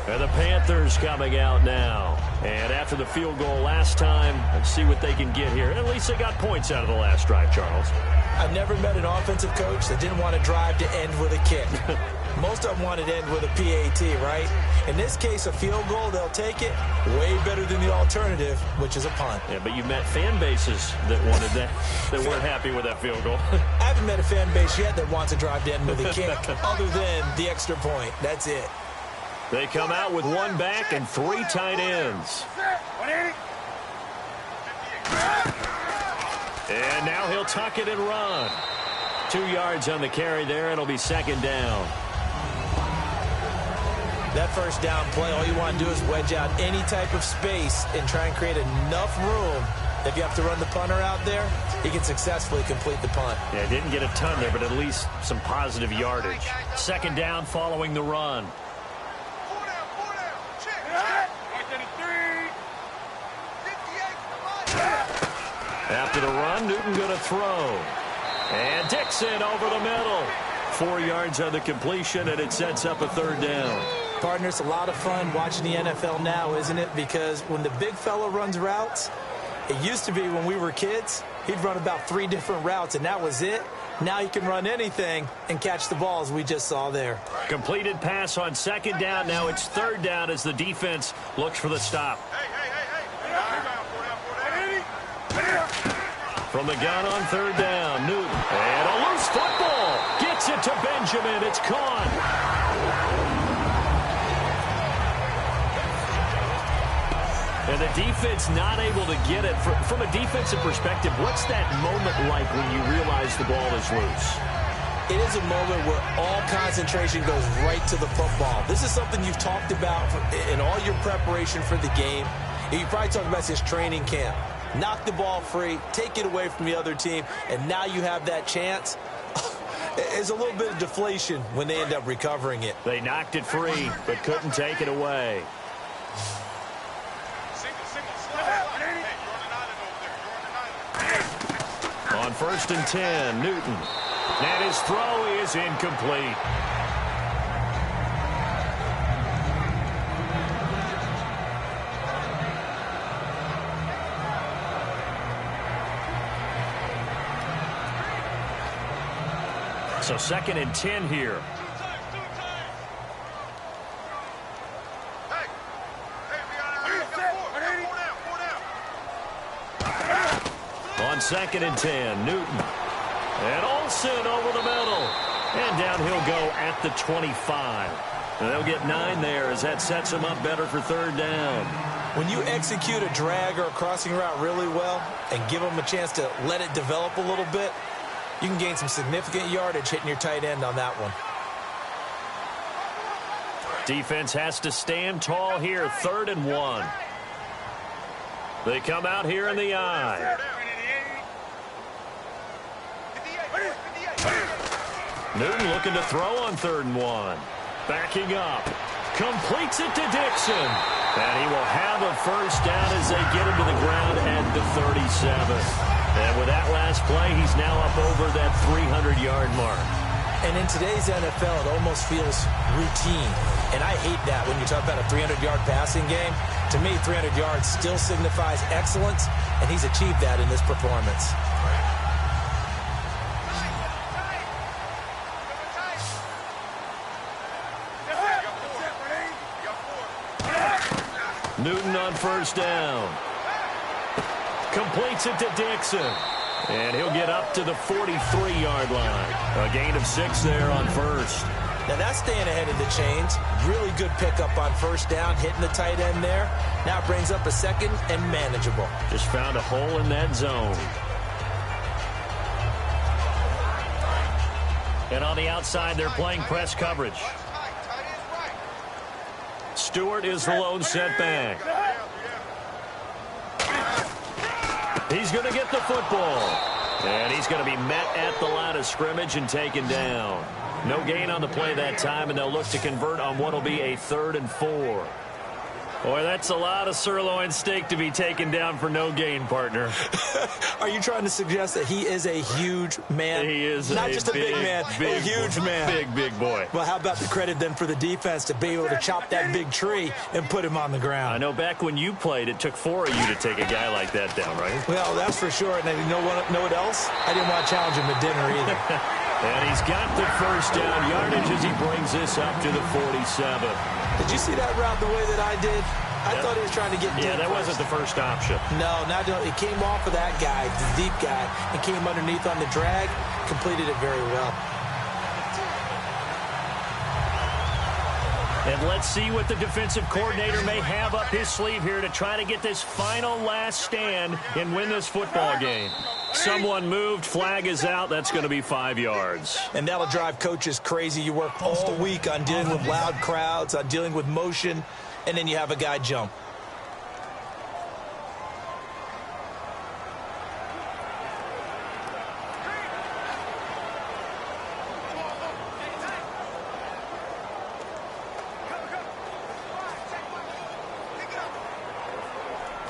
And the Panthers coming out now. And after the field goal last time, let's see what they can get here. At least they got points out of the last drive, Charles. I've never met an offensive coach that didn't want to drive to end with a kick. Most of them wanted to end with a PAT, right? In this case, a field goal, they'll take it. Way better than the alternative, which is a punt. Yeah, but you met fan bases that wanted that, that weren't happy with that field goal. I haven't met a fan base yet that wants to drive to end with a kick other than the extra point. That's it. They come out with one back and 3 tight ends. And now he'll tuck it and run. 2 yards on the carry there. It'll be 2nd down. That first down play, all you want to do is wedge out any type of space and try and create enough room. If you have to run the punter out there, he can successfully complete the punt. Yeah, didn't get a ton there, but at least some positive yardage. 2nd down following the run. After the run, Newton going to throw. And Dixon over the middle. 4 yards on the completion, and it sets up a 3rd down. Partner, it's a lot of fun watching the NFL now, isn't it? Because when the big fella runs routes, it used to be when we were kids, he'd run about 3 different routes, and that was it. Now he can run anything and catch the ball, as we just saw there. Completed pass on 2nd down. Now it's 3rd down as the defense looks for the stop. From the gun on 3rd down, Newton. And a loose football. Gets it to Benjamin. It's caught. And the defense not able to get it. From a defensive perspective, what's that moment like when you realize the ball is loose? It is a moment where all concentration goes right to the football. This is something you've talked about in all your preparation for the game. You probably talked about this training camp. Knock the ball free, take it away from the other team, and now you have that chance. There's a little bit of deflation when they end up recovering it. They knocked it free, but couldn't take it away. On 1st and 10, Newton. And his throw is incomplete. So 2nd and 10 here. On 2nd and 10, Newton. And Olsen over the middle. And down he'll go at the 25. And they'll get 9 there as that sets them up better for 3rd down. When you execute a drag or a crossing route really well and give them a chance to let it develop a little bit, you can gain some significant yardage hitting your tight end on that one. Defense has to stand tall here. 3rd and 1. They come out here in the eye. Newton looking to throw on 3rd and 1. Backing up. Completes it to Dixon. And he will have a 1st down as they get him to the ground at the 37. And with that last play, he's now up over that 300-yard mark. And in today's NFL, it almost feels routine. And I hate that when you talk about a 300-yard passing game. To me, 300 yards still signifies excellence, and he's achieved that in this performance. Newton on first down. Completes it to Dixon. And he'll get up to the 43-yard line. A gain of 6 there on first. Now that's staying ahead of the chains. Really good pickup on first down, hitting the tight end there. Now brings up a second and manageable. Just found a hole in that zone. And on the outside, they're playing press coverage. Stewart is the lone setback. He's going to get the football. And he's going to be met at the line of scrimmage and taken down. No gain on the play that time, and they'll look to convert on what will be a 3rd and 4. Boy, that's a lot of sirloin steak to be taken down for no gain, partner. Are you trying to suggest that he is a huge man? He is not just a big man, a huge man. Big boy. Well, how about the credit then for the defense to be able to chop that big tree and put him on the ground? I know back when you played, it took 4 of you to take a guy like that down, right? Well, that's for sure. And you know what else? I didn't want to challenge him at dinner either. And he's got the first down yardage as he brings this up to the 47. Did you see that route the way that I did? I thought he was trying to get deep. Yeah, that wasn't the first option. No, it came off of that guy, the deep guy, and came underneath on the drag, completed it very well. And let's see what the defensive coordinator may have up his sleeve here to try to get this final last stand and win this football game. Someone moved, flag is out, that's going to be 5 yards. And that'll drive coaches crazy. You work all week on dealing with loud crowds, on dealing with motion, and then you have a guy jump.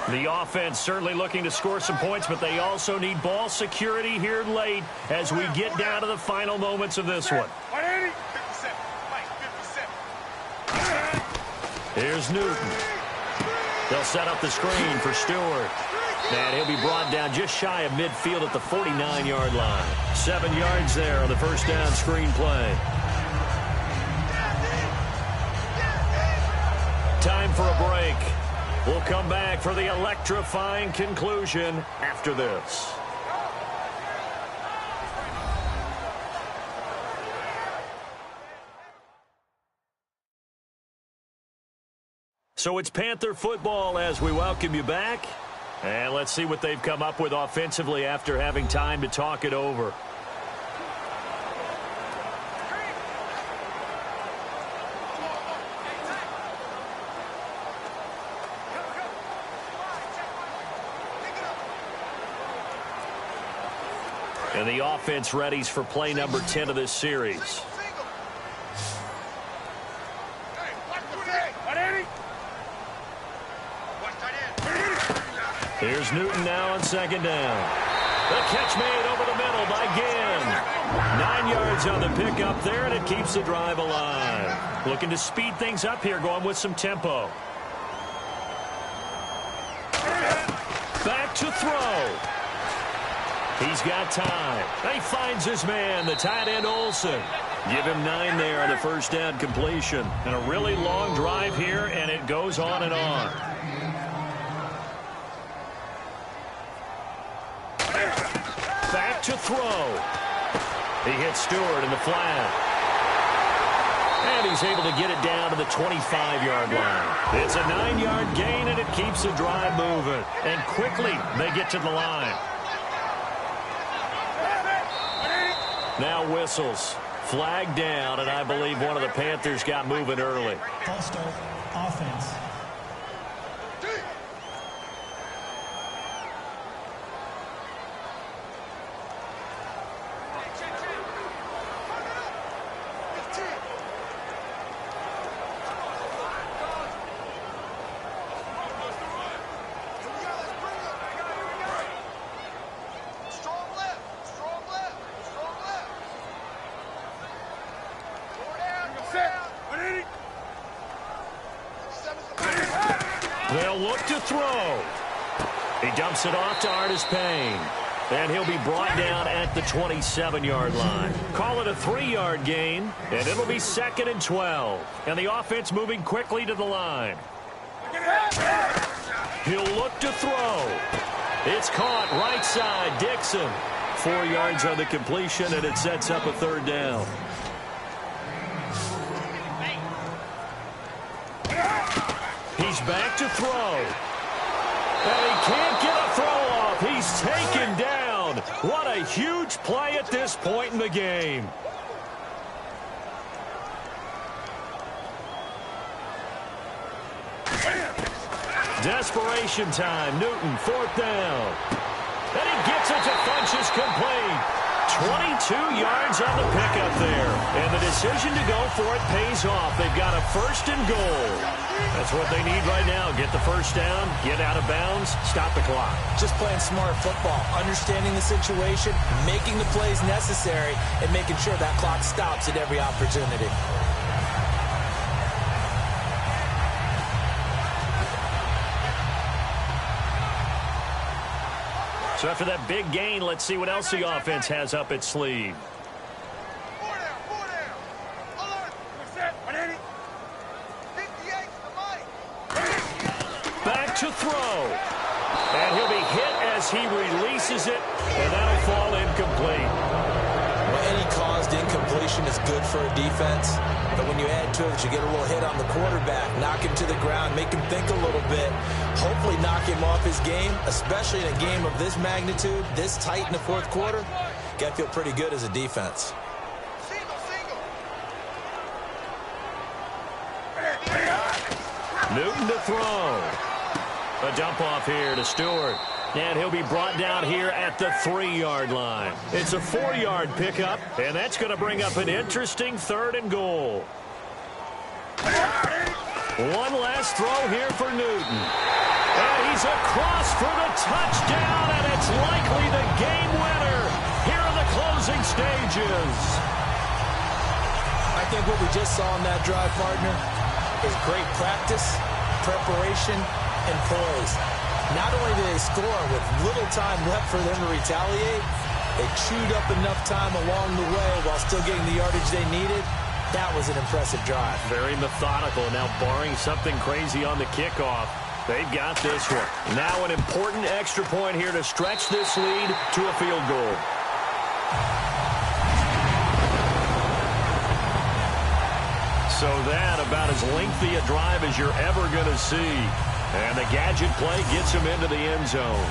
The offense certainly looking to score some points, but they also need ball security here late as we get down to the final moments of this one. Here's Newton. They'll set up the screen for Stewart. And he'll be brought down just shy of midfield at the 49-yard line. 7 yards there on the first down screen play. Time for a break. We'll come back for the electrifying conclusion after this. So it's Panther football as we welcome you back. And let's see what they've come up with offensively after having time to talk it over. And the offense readies for play number 10 of this series. Here's Newton now on second down. The catch made over the middle by Ginn. 9 yards on the pickup there, and it keeps the drive alive. Looking to speed things up here, going with some tempo. Back to throw. He's got time. He finds his man, the tight end Olsen. Give him 9 there on the first down completion. And a really long drive here, and it goes on and on. Back to throw. He hits Stewart in the flat. And he's able to get it down to the 25-yard line. It's a 9-yard gain, and it keeps the drive moving. And quickly, they get to the line. Now whistles. Flag down, and I believe one of the Panthers got moving early. False start, offense. look to throw. He dumps it off to Artis Payne. And he'll be brought down at the 27-yard line. Call it a 3-yard gain, and it'll be 2nd and 12. And the offense moving quickly to the line. He'll look to throw. It's caught right side, Dixon. 4 yards on the completion, and it sets up a 3rd down. He's back to throw. And he can't get a throw off. He's taken down. What a huge play at this point in the game. Desperation time. Newton, 4th down. And he gets it to Funchess complete. 22 yards on the pickup there. And the decision to go for it pays off. They've got a 1st and goal. That's what they need right now. Get the 1st down, get out of bounds, stop the clock. Just playing smart football, understanding the situation, making the plays necessary, and making sure that clock stops at every opportunity. So after that big gain, let's see what else the offense has up its sleeve. Back to throw. And he'll be hit as he releases it, and that'll fall incomplete. Well, any caused incompletion is good for a defense, but when you add to it, you get a little hit on the quarterback, knock him to the ground, make him think a little bit, hopefully knock him off his game, especially in a game of this magnitude, this tight in the 4th quarter. Got to feel pretty good as a defense. Newton to throw. A dump off here to Stewart. And he'll be brought down here at the 3-yard line. It's a 4-yard pickup, and that's going to bring up an interesting 3rd and goal. One last throw here for Newton. And he's across for the touchdown, and it's likely the game winner here in the closing stages. I think what we just saw in that drive, partner, is great practice, preparation, and poise. Not only did they score with little time left for them to retaliate, they chewed up enough time along the way while still getting the yardage they needed. That was an impressive drive. Very methodical. Now, barring something crazy on the kickoff, they've got this one. Now an important extra point here to stretch this lead to a field goal. So that about as lengthy a drive as you're ever going to see. And the gadget play gets him into the end zone.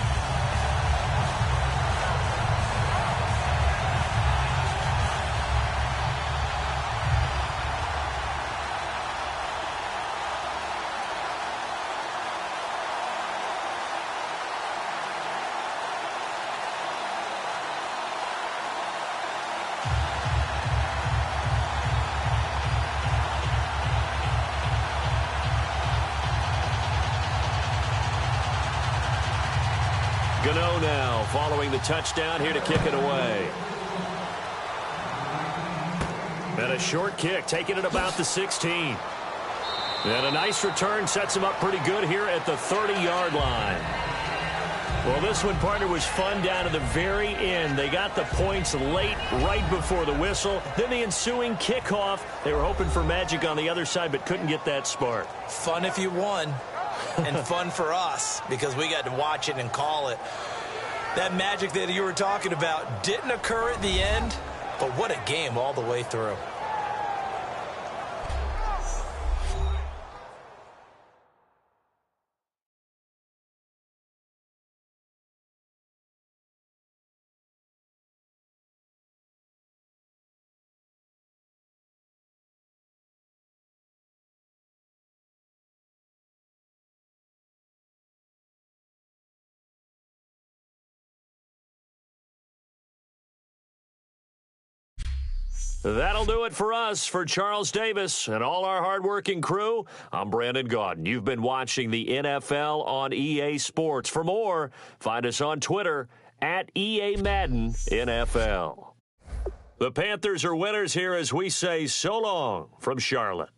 Gano now following the touchdown here to kick it away. And a short kick taking it about the 16. And a nice return sets him up pretty good here at the 30-yard line. Well, this one, partner, was fun down to the very end. They got the points late, right before the whistle. Then the ensuing kickoff. They were hoping for magic on the other side, but couldn't get that spark. Fun if you won. And fun for us because we got to watch it and call it. That magic that you were talking about didn't occur at the end, but what a game all the way through. That'll do it for us. For Charles Davis and all our hardworking crew, I'm Brandon Gaudin. You've been watching the NFL on EA Sports. For more, find us on Twitter at EA Madden NFL. The Panthers are winners here as we say so long from Charlotte.